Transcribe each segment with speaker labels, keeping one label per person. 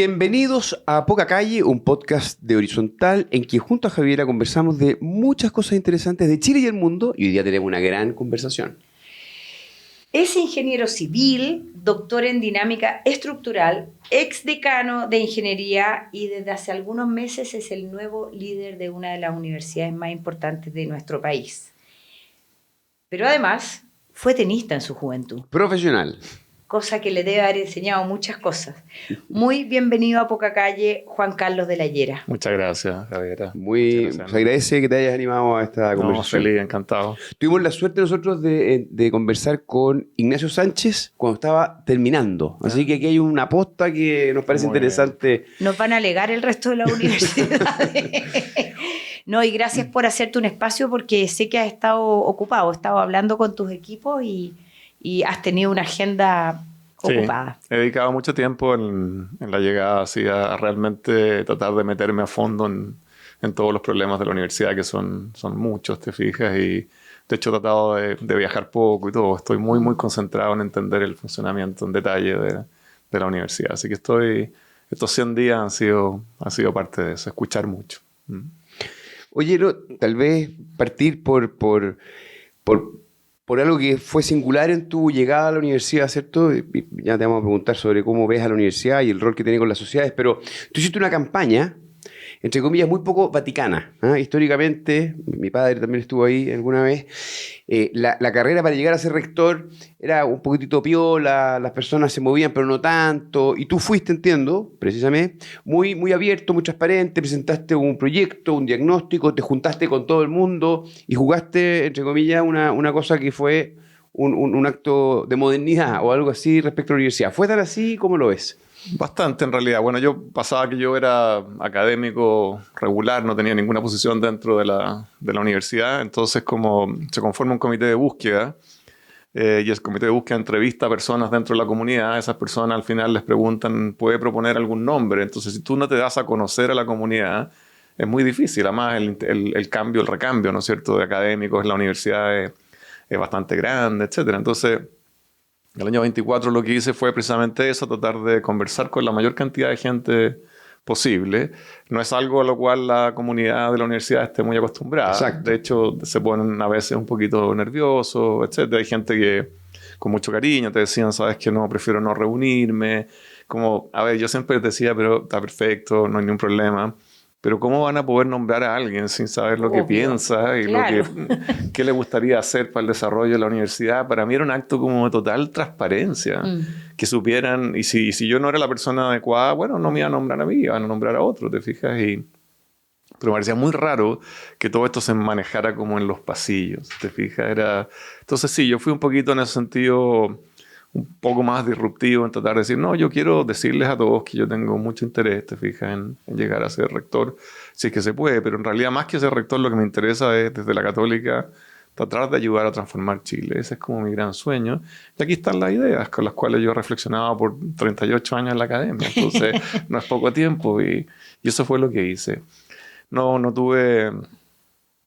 Speaker 1: Bienvenidos a Poca Calle, un podcast de Horizontal en que junto a Javiera conversamos de muchas cosas interesantes de Chile y el mundo y hoy día tenemos una gran conversación.
Speaker 2: Es ingeniero civil, doctor en dinámica estructural, exdecano de ingeniería y desde hace algunos meses es el nuevo líder de una de las universidades más importantes de nuestro país. Pero además fue tenista en su juventud.
Speaker 1: Profesional.
Speaker 2: Cosa que le debe haber enseñado muchas cosas. Muy bienvenido a Poca Calle, Juan Carlos de la Llera.
Speaker 3: Muchas gracias, Javiera.
Speaker 1: Se agradece que te hayas animado a esta conversación.
Speaker 3: Feliz, encantado.
Speaker 1: Tuvimos la suerte nosotros de conversar con Ignacio Sánchez cuando estaba terminando. Así que aquí hay una posta que nos parece
Speaker 3: Muy
Speaker 1: interesante.
Speaker 2: Nos van a alegar el resto de la universidad. No, y gracias por hacerte un espacio porque sé que has estado ocupado, has estado hablando con tus equipos y has tenido una agenda ocupada.
Speaker 3: He dedicado mucho tiempo en la llegada así a realmente tratar de meterme a fondo en todos los problemas de la universidad, que son muchos, te fijas, y de hecho he tratado de viajar poco y todo. Estoy muy concentrado en entender el funcionamiento en detalle de la universidad. Así que estos 100 días han sido parte de eso, escuchar mucho.
Speaker 1: Oye, no, tal vez partir por algo que fue singular en tu llegada a la universidad, ¿cierto? Y ya te vamos a preguntar sobre cómo ves a la universidad y el rol que tiene con las sociedades, pero tú hiciste una campaña, entre comillas, muy poco vaticana, ¿eh? Históricamente, mi padre también estuvo ahí alguna vez, la carrera para llegar a ser rector era un poquitito piola, las personas se movían pero no tanto, y tú fuiste, entiendo, precisamente, muy abierto, muy transparente, presentaste un proyecto, un diagnóstico, te juntaste con todo el mundo y jugaste, entre comillas, una cosa que fue un acto de modernidad o algo así respecto a la universidad. ¿Fue tan así? ¿Cómo lo ves?
Speaker 3: Bastante, en realidad. Bueno, yo pasaba que yo era académico regular, no tenía ninguna posición dentro de la universidad, entonces como se conforma un comité de búsqueda, y el comité de búsqueda entrevista a personas dentro de la comunidad, esas personas al final les preguntan, ¿puede proponer algún nombre? Entonces, si tú no te das a conocer a la comunidad, es muy difícil. Además, el cambio, el recambio, ¿no es cierto?, de académicos en la universidad es bastante grande, etcétera. Entonces, el año 24 lo que hice fue precisamente eso, tratar de conversar con la mayor cantidad de gente posible. No es algo a lo cual la comunidad de la universidad esté muy acostumbrada.
Speaker 1: Exacto.
Speaker 3: De hecho, se ponen a veces un poquito nerviosos, etc. Hay gente que con mucho cariño te decían, sabes que no, prefiero no reunirme. Como, a ver, yo siempre decía, pero está perfecto, no hay ningún problema. Pero ¿cómo van a poder nombrar a alguien sin saber lo que piensa y
Speaker 2: claro.
Speaker 3: qué le gustaría hacer para el desarrollo de la universidad? Para mí era un acto como de total transparencia. Que supieran, y si yo no era la persona adecuada, bueno, no me iban a nombrar a mí, iban a nombrar a otro, ¿te fijas? Pero me parecía muy raro que todo esto se manejara como en los pasillos, ¿te fijas? Entonces sí, yo fui un poquito en ese sentido un poco más disruptivo en tratar de decir, no, yo quiero decirles a todos que yo tengo mucho interés, te fijas, en llegar a ser rector, si es que se puede, pero en realidad más que ser rector lo que me interesa es desde la Católica tratar de ayudar a transformar Chile. Ese es como mi gran sueño. Y aquí están las ideas con las cuales yo he reflexionado por 38 años en la academia, entonces no es poco tiempo y eso fue lo que hice. No tuve...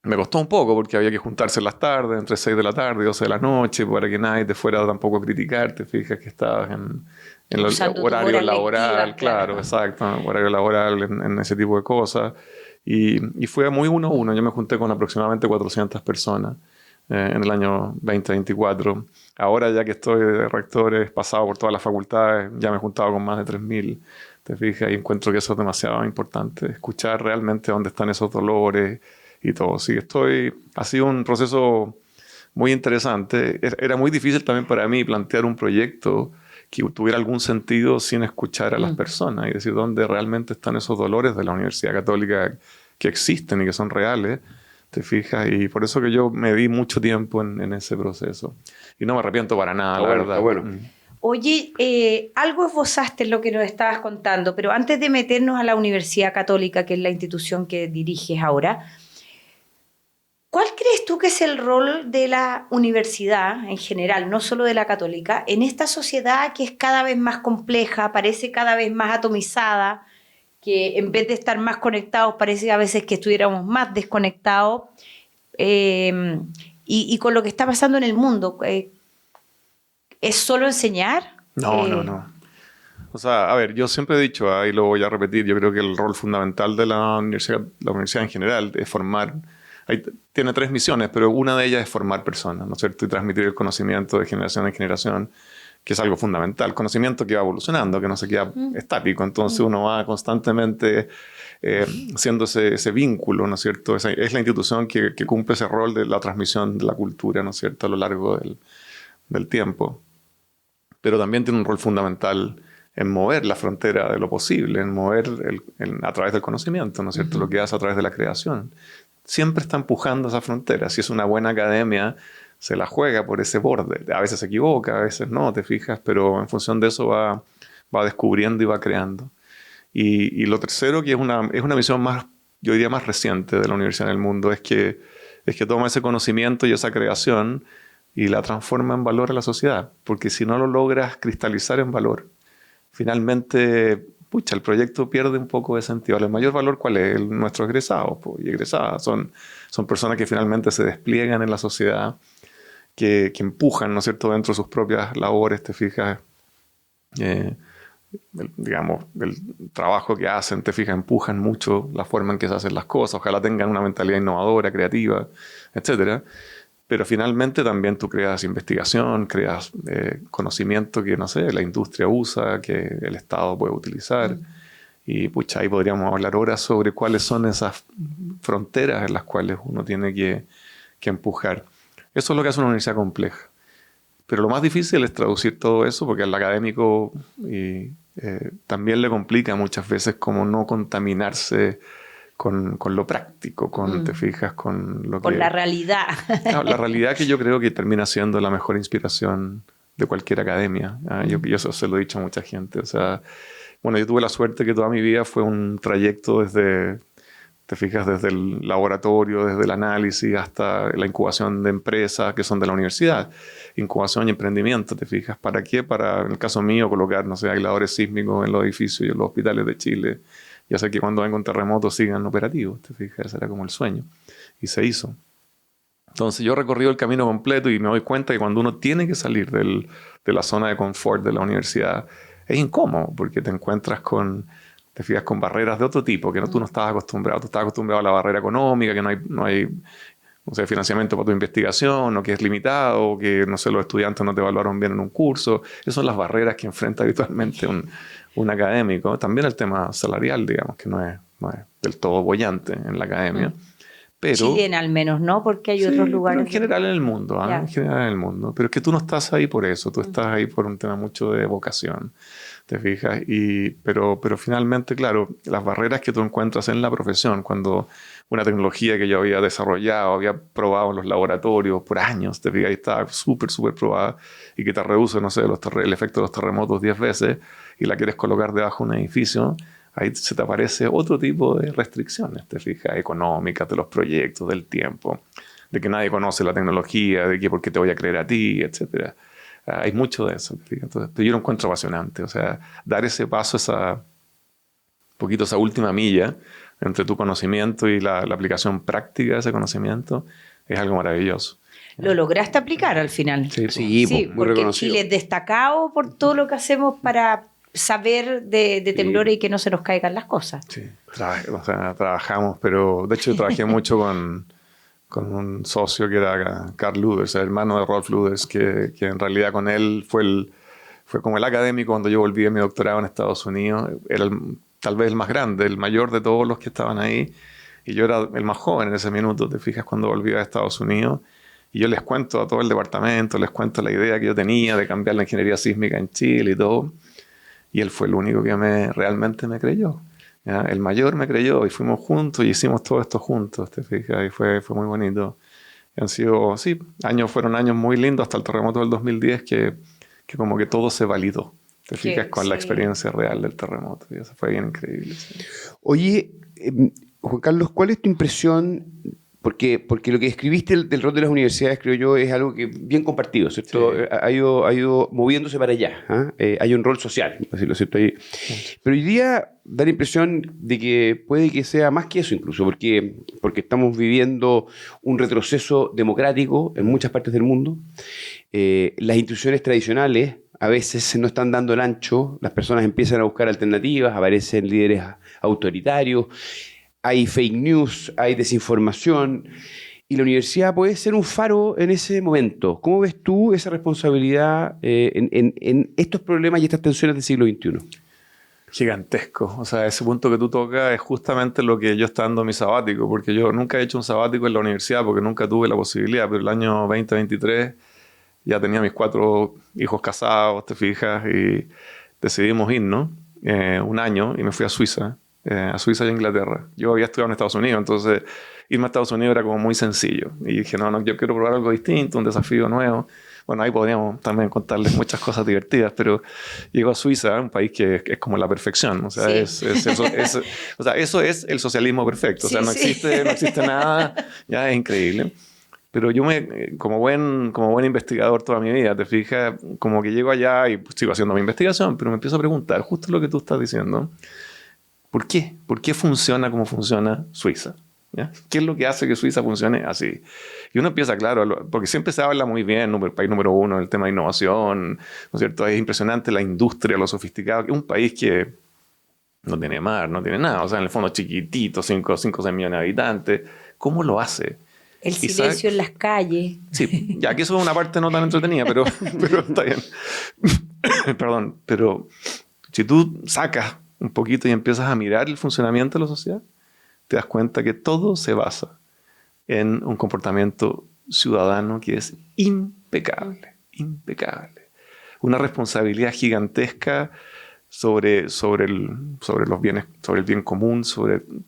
Speaker 3: Me costó un poco porque había que juntarse en las tardes, entre 6 de la tarde y 12 de la noche, para que nadie te fuera tampoco a criticar. Te fijas que estabas en el horario laboral, claro, exacto, horario laboral, en ese tipo de cosas. Y fue muy uno a uno. Yo me junté con aproximadamente 400 personas en el año 2024. Ahora, ya que estoy de rector, he pasado por todas las facultades, ya me he juntado con más de 3.000. Te fijas, y encuentro que eso es demasiado importante. Escuchar realmente dónde están esos dolores y todo. Sí, ha sido un proceso muy interesante. Era muy difícil también para mí plantear un proyecto que tuviera algún sentido sin escuchar a las personas y decir dónde realmente están esos dolores de la Universidad Católica que existen y que son reales, te fijas, y por eso que yo me di mucho tiempo en ese proceso. Y no me arrepiento para nada, la verdad.
Speaker 1: Bueno.
Speaker 2: Oye, algo esbozaste en lo que nos estabas contando, pero antes de meternos a la Universidad Católica, que es la institución que diriges ahora, ¿cuál crees tú que es el rol de la universidad en general, no solo de la Católica, en esta sociedad que es cada vez más compleja, parece cada vez más atomizada, que en vez de estar más conectados parece a veces que estuviéramos más desconectados, y con lo que está pasando en el mundo? ¿Es solo enseñar?
Speaker 3: No. O sea, a ver, yo siempre he dicho, y lo voy a repetir, yo creo que el rol fundamental de la universidad en general es formar. Tiene 3 misiones, pero una de ellas es formar personas, ¿no es cierto? Y transmitir el conocimiento de generación en generación, que es algo fundamental. Conocimiento que va evolucionando, que no se queda estático. Entonces uno va constantemente siendo ese vínculo, ¿no es cierto? Es la institución que cumple ese rol de la transmisión de la cultura, ¿no es cierto?, a lo largo del tiempo. Pero también tiene un rol fundamental en mover la frontera de lo posible, en mover a través del conocimiento, ¿no es cierto?, lo que hace a través de la creación. Siempre está empujando esa frontera. Si es una buena academia, se la juega por ese borde. A veces se equivoca, a veces no, te fijas, pero en función de eso va descubriendo y va creando. Y lo tercero, que es una misión más, yo diría, más reciente de la universidad en el mundo, es que toma ese conocimiento y esa creación y la transforma en valor a la sociedad. Porque si no lo logras cristalizar en valor, finalmente, pucha, el proyecto pierde un poco de sentido. ¿El mayor valor cuál es? Nuestros egresados y egresadas. Son personas que finalmente se despliegan en la sociedad, que empujan, ¿no es cierto?, dentro de sus propias labores, te fijas, digamos, el trabajo que hacen, te fijas, empujan mucho la forma en que se hacen las cosas. Ojalá tengan una mentalidad innovadora, creativa, etcétera. Pero finalmente también tú creas investigación, creas conocimiento que, no sé, la industria usa, que el Estado puede utilizar. Y pucha, ahí podríamos hablar horas sobre cuáles son esas fronteras en las cuales uno tiene que empujar. Eso es lo que hace una universidad compleja. Pero lo más difícil es traducir todo eso, porque al académico también le complica muchas veces como no contaminarse con lo práctico, te fijas, con lo que...
Speaker 2: Con la realidad.
Speaker 3: Claro, la realidad que yo creo que termina siendo la mejor inspiración de cualquier academia. Yo eso se lo he dicho a mucha gente. O sea, bueno, yo tuve la suerte que toda mi vida fue un trayecto desde, te fijas, desde el laboratorio, desde el análisis hasta la incubación de empresas que son de la universidad. Incubación y emprendimiento, te fijas. ¿Para qué? Para, en el caso mío, colocar, no sé, aisladores sísmicos en los edificios y en los hospitales de Chile. Ya sé que cuando venga un terremoto sigan operativos, te fijas, ese era como el sueño. Y se hizo. Entonces yo he recorrido el camino completo y me doy cuenta que cuando uno tiene que salir de la zona de confort de la universidad, es incómodo porque te encuentras te fijas, con barreras de otro tipo que tú no estabas acostumbrado. Tú estabas acostumbrado a la barrera económica, que no hay no sé, financiamiento para tu investigación, o que es limitado, o que, no sé, los estudiantes no te evaluaron bien en un curso. Esas son las barreras que enfrenta habitualmente un académico. También el tema salarial, digamos, que no es del todo boyante en la academia. Pero,
Speaker 2: Chile al menos, ¿no? Porque hay otros lugares.
Speaker 3: Pero en general en el mundo, ¿eh? En general en el mundo. Pero es que tú no estás ahí por eso, tú estás ahí por un tema mucho de vocación, ¿te fijas? Pero finalmente, claro, las barreras que tú encuentras en la profesión, cuando una tecnología que yo había desarrollado, había probado en los laboratorios por años, te fijas, y estaba súper probada, y que te reduce, no sé, el efecto de los terremotos 10 veces, y la quieres colocar debajo de un edificio, ahí se te aparece otro tipo de restricciones, te fijas, económicas, de los proyectos, del tiempo, de que nadie conoce la tecnología, de que por qué te voy a creer a ti, etcétera. Hay mucho de eso, te fijas. Entonces, yo lo encuentro apasionante, o sea, dar ese paso, esa última milla entre tu conocimiento y la aplicación práctica de ese conocimiento, es algo maravilloso.
Speaker 2: Lo lograste aplicar al final.
Speaker 1: Sí, muy
Speaker 2: porque
Speaker 1: reconocido.
Speaker 2: Chile es destacado por todo lo que hacemos para saber de temblores y que no se nos caigan las cosas.
Speaker 3: Sí, trabajamos, pero de hecho trabajé mucho con un socio que era Carl Luders, el hermano de Rolf Luders, que en realidad con él fue como el académico cuando yo volví a mi doctorado en Estados Unidos. Era tal vez el más grande, el mayor de todos los que estaban ahí, y yo era el más joven en ese minuto, te fijas, cuando volví a Estados Unidos. Y yo les cuento a todo el departamento, les cuento la idea que yo tenía de cambiar la ingeniería sísmica en Chile y todo. Y él fue el único que realmente me creyó. ¿Ya? El mayor me creyó y fuimos juntos y hicimos todo esto juntos, te fijas, y fue muy bonito. Y han sido, sí, fueron años muy lindos hasta el terremoto del 2010 que como que todo se validó, te fijas, con la experiencia real del terremoto. Y eso fue bien increíble. Sí.
Speaker 1: Oye, Juan Carlos, ¿cuál es tu impresión? Porque lo que escribiste del rol de las universidades, creo yo, es algo que bien compartido, ¿cierto? Sí. Ha ido moviéndose para allá. Hay un rol social, decirlo, ¿cierto? Pero hoy día da la impresión de que puede que sea más que eso incluso, porque estamos viviendo un retroceso democrático en muchas partes del mundo. Las instituciones tradicionales a veces no están dando el ancho, las personas empiezan a buscar alternativas, aparecen líderes autoritarios, hay fake news, hay desinformación, y la universidad puede ser un faro en ese momento. ¿Cómo ves tú esa responsabilidad en estos problemas y estas tensiones del siglo XXI?
Speaker 3: Gigantesco. O sea, ese punto que tú tocas es justamente lo que yo estoy dando en mi sabático, porque yo nunca he hecho un sabático en la universidad porque nunca tuve la posibilidad, pero el año 2023 ya tenía mis 4 hijos casados, te fijas, y decidimos irnos un año y me fui a Suiza y a Inglaterra. Yo había estudiado en Estados Unidos, entonces irme a Estados Unidos era como muy sencillo. Y dije, no, yo quiero probar algo distinto, un desafío nuevo. Bueno, ahí podríamos también contarles muchas cosas divertidas, pero llego a Suiza, un país que es como la perfección. O sea,
Speaker 2: Sí.
Speaker 3: o sea, eso es el socialismo perfecto. O sea,
Speaker 2: Sí,
Speaker 3: no
Speaker 2: sí.
Speaker 3: existe nada, ya es increíble. Pero yo como buen investigador toda mi vida, te fijas, como que llego allá y pues, sigo haciendo mi investigación, pero me empiezo a preguntar, justo lo que tú estás diciendo, ¿por qué? ¿Por qué funciona como funciona Suiza? ¿Ya? ¿Qué es lo que hace que Suiza funcione así? Y uno empieza, claro, porque siempre se habla muy bien, país número 1, el tema de innovación, ¿no es cierto? Es impresionante la industria, lo sofisticado, que es un país que no tiene mar, no tiene nada, o sea, en el fondo chiquitito, 5 o 6 millones de habitantes. ¿Cómo lo hace?
Speaker 2: El
Speaker 3: Y
Speaker 2: silencio en las calles.
Speaker 3: Sí, ya que eso es una parte no tan entretenida, pero está bien. Perdón, pero si tú sacas un poquito y empiezas a mirar el funcionamiento de la sociedad, te das cuenta que todo se basa en un comportamiento ciudadano que es impecable, impecable. Una responsabilidad gigantesca sobre los bienes, sobre el bien común,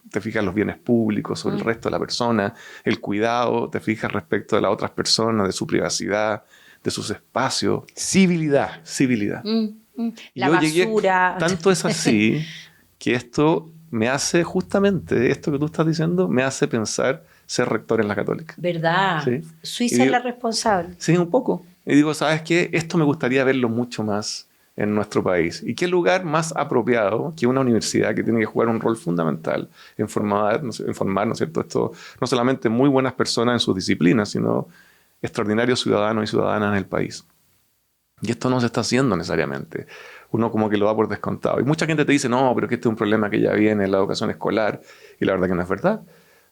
Speaker 3: te fijas, los bienes públicos, sobre el resto de la persona, el cuidado, te fijas respecto de las otras personas, de su privacidad, de sus espacios.
Speaker 1: Civilidad.
Speaker 3: Civilidad.
Speaker 2: La
Speaker 3: Yo llegué,
Speaker 2: basura.
Speaker 3: tanto es así que esto me hace justamente, esto que tú estás diciendo, me hace pensar ser rector en la Católica.
Speaker 2: ¿Verdad?
Speaker 3: Sí.
Speaker 2: Suiza es la responsable.
Speaker 3: Sí, un poco. Y digo, ¿sabes qué? Esto me gustaría verlo mucho más en nuestro país. ¿Y qué lugar más apropiado que una universidad que tiene que jugar un rol fundamental en formar, ¿no es cierto? Esto, no solamente muy buenas personas en sus disciplinas, sino extraordinarios ciudadanos y ciudadanas en el país. Y esto no se está haciendo necesariamente. Uno como que lo da por descontado. Y mucha gente te dice, no, pero que este es un problema que ya viene en la educación escolar. Y la verdad que no es verdad.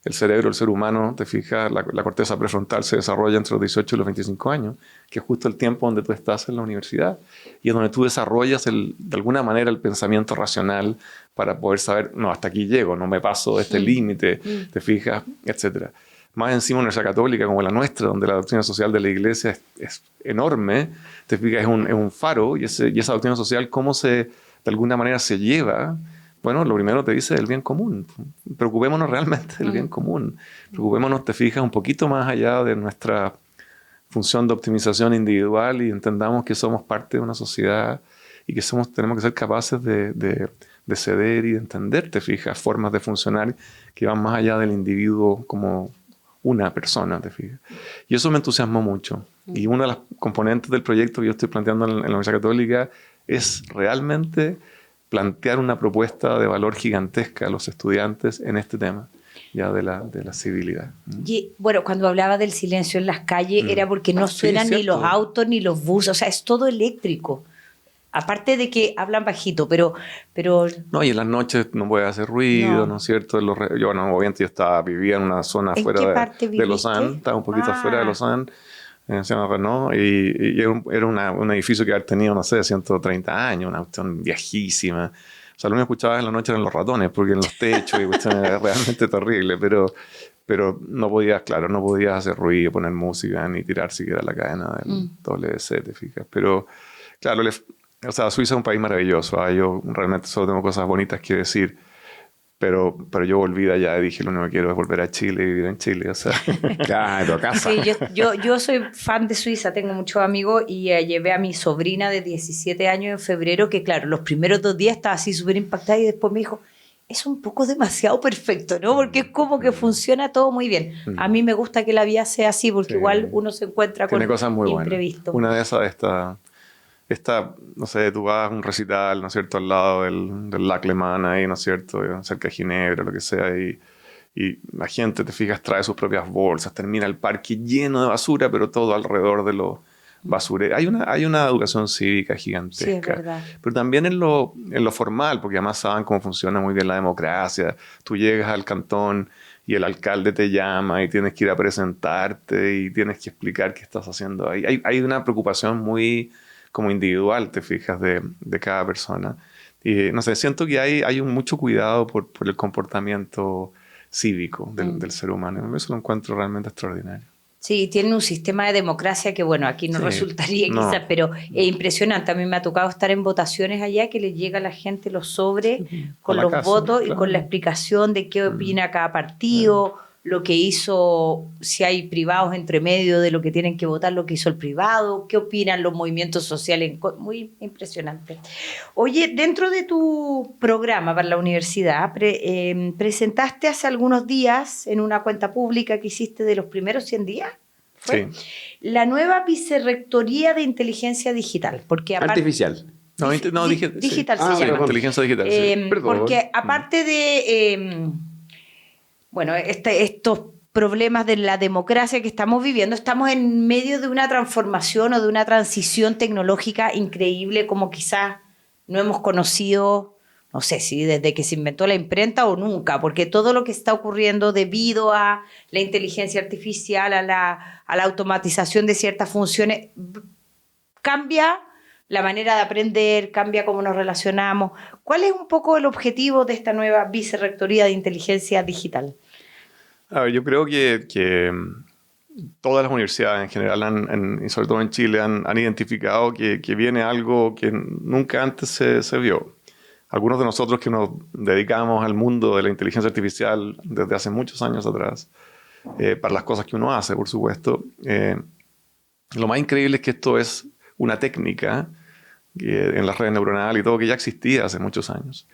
Speaker 3: El cerebro, el ser humano, te fijas, la corteza prefrontal se desarrolla entre los 18 y los 25 años, que es justo el tiempo donde tú estás en la universidad y es donde tú desarrollas de alguna manera el pensamiento racional para poder saber, no, hasta aquí llego, no me paso de este límite, te fijas, etc. Más encima una universidad católica como la nuestra, donde la doctrina social de la Iglesia es enorme, te fijas, es un faro y esa doctrina social, cómo de alguna manera se lleva. Bueno, lo primero te dice el bien común. Preocupémonos realmente del bien común. Preocupémonos, te fijas, un poquito más allá de nuestra función de optimización individual y entendamos que somos parte de una sociedad y que tenemos que ser capaces de ceder y de entender, te fijas, formas de funcionar que van más allá del individuo como una persona, te fijas. Y eso me entusiasmó mucho. Y una de las componentes del proyecto que yo estoy planteando en la Universidad Católica es realmente plantear una propuesta de valor gigantesca a los estudiantes en este tema ya de la civilidad.
Speaker 2: Y, bueno, cuando hablaba del silencio en las calles era porque no suenan ni los autos ni los buses, o sea, es todo eléctrico. Aparte de que hablan bajito, pero...
Speaker 3: No, y en las noches no puede hacer ruido, ¿no es cierto? Yo, obviamente vivía en una zona fuera de Lausanne, estaba un poquito afuera de Lausanne, se llama Renault, y era un edificio que había tenido, no sé, 130 años, una cuestión viejísima. O sea, lo único que escuchabas en la noche eran los ratones, porque en los techos y cuestiones era realmente terrible, pero no podías, claro, no podías hacer ruido, poner música, ni tirar siquiera la cadena del WC, te fijas. Pero, claro, o sea, Suiza es un país maravilloso, yo realmente solo tengo cosas bonitas que decir. Pero yo volví de allá y dije, lo único que quiero es volver a Chile y vivir en Chile. O sea,
Speaker 1: claro, a casa.
Speaker 2: Sí, yo soy fan de Suiza, tengo muchos amigos y llevé a mi sobrina de 17 años en febrero, que claro, los primeros 2 días estaba así súper impactada y después me dijo, es un poco demasiado perfecto, ¿no? Porque es como que funciona todo muy bien. A mí me gusta que la vida sea así porque igual uno se encuentra con
Speaker 3: cosas muy
Speaker 2: imprevistos.
Speaker 3: Buenas. Una de esas, no sé, tú vas a un recital, ¿no es cierto?, al lado del Lac Le Mans ahí, ¿no es cierto?, cerca de Ginebra, lo que sea, y la gente, te fijas, trae sus propias bolsas, termina el parque lleno de basura, pero todo alrededor de basurero. Hay una educación cívica gigantesca.
Speaker 2: Sí, es verdad.
Speaker 3: Pero también en lo formal, porque además saben cómo funciona muy bien la democracia. Tú llegas al cantón y el alcalde te llama y tienes que ir a presentarte y tienes que explicar qué estás haciendo ahí. Hay una preocupación muy como individual, te fijas, de cada persona. Y no sé, siento que hay mucho cuidado por el comportamiento cívico del ser humano. Eso lo encuentro realmente extraordinario.
Speaker 2: Sí, tiene un sistema de democracia que, bueno, aquí no resultaría
Speaker 3: no.
Speaker 2: quizás, pero es impresionante. A mí me ha tocado estar en votaciones allá que le llega a la gente los sobres con los votos y con la explicación de qué opina cada partido, lo que hizo, si hay privados entre medio de lo que tienen que votar, lo que hizo el privado, qué opinan los movimientos sociales. Muy impresionante. Oye, dentro de tu programa para la universidad, presentaste hace algunos días en una cuenta pública que hiciste de los primeros 100 días. ¿Fue?
Speaker 3: Sí.
Speaker 2: La nueva Vicerrectoría de Inteligencia Digital. Porque
Speaker 1: Artificial.
Speaker 2: Digital se
Speaker 3: llama.
Speaker 2: llama.
Speaker 3: Inteligencia digital. Sí.
Speaker 2: Porque aparte de... bueno, estos problemas de la democracia que estamos viviendo, estamos en medio de una transformación o de una transición tecnológica increíble como quizás no hemos conocido, no sé si desde que se inventó la imprenta o nunca, porque todo lo que está ocurriendo debido a la inteligencia artificial, a la automatización de ciertas funciones, cambia la manera de aprender, cambia cómo nos relacionamos. ¿Cuál es un poco el objetivo de esta nueva Vicerrectoría de Inteligencia Digital?
Speaker 3: A ver, yo creo que todas las universidades en general, y sobre todo en Chile, han identificado que viene algo que nunca antes se vio. Algunos de nosotros que nos dedicamos al mundo de la inteligencia artificial desde hace muchos años atrás, para las cosas que uno hace, por supuesto, lo más increíble es que esto es una técnica en las redes neuronales y todo que ya existía hace muchos años.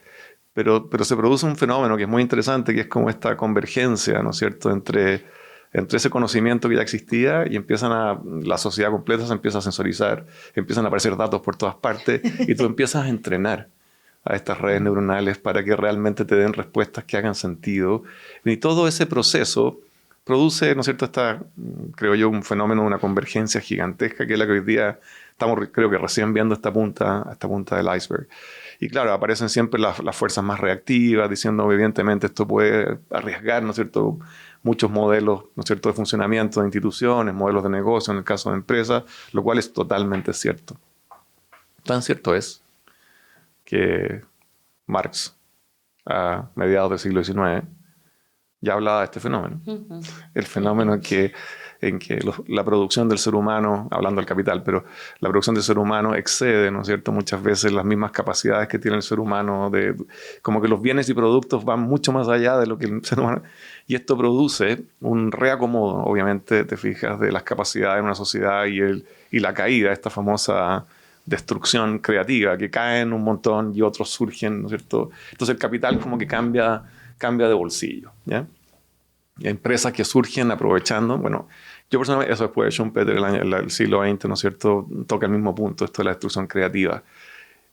Speaker 3: Pero se produce un fenómeno que es muy interesante, que es como esta convergencia, ¿no es cierto?, entre ese conocimiento que ya existía y la sociedad completa se empieza a sensorizar, empiezan a aparecer datos por todas partes y tú empiezas a entrenar a estas redes neuronales para que realmente te den respuestas que hagan sentido. Y todo ese proceso produce, ¿no es cierto?, creo yo, un fenómeno, una convergencia gigantesca, que es la que hoy día estamos, creo que recién viendo esta punta del iceberg. Y claro, aparecen siempre las fuerzas más reactivas, diciendo evidentemente esto puede arriesgar, ¿no es cierto?, muchos modelos, ¿no es cierto?, de funcionamiento de instituciones, modelos de negocio en el caso de empresas, lo cual es totalmente cierto. Tan cierto es que Marx, a mediados del siglo XIX, ya hablaba de este fenómeno. El fenómeno en que la producción del ser humano, hablando del capital, pero la producción del ser humano excede, ¿no es cierto?, muchas veces las mismas capacidades que tiene el ser humano, como que los bienes y productos van mucho más allá de lo que el ser humano... Y esto produce un reacomodo, obviamente, te fijas, de las capacidades de una sociedad y la caída, esta famosa destrucción creativa, que caen un montón y otros surgen, ¿no es cierto? Entonces el capital como que cambia de bolsillo, ¿ya? Y empresas que surgen aprovechando, bueno, yo personalmente, eso después de Schumpeter, el siglo XX, ¿no es cierto?, toca el mismo punto, esto de la destrucción creativa.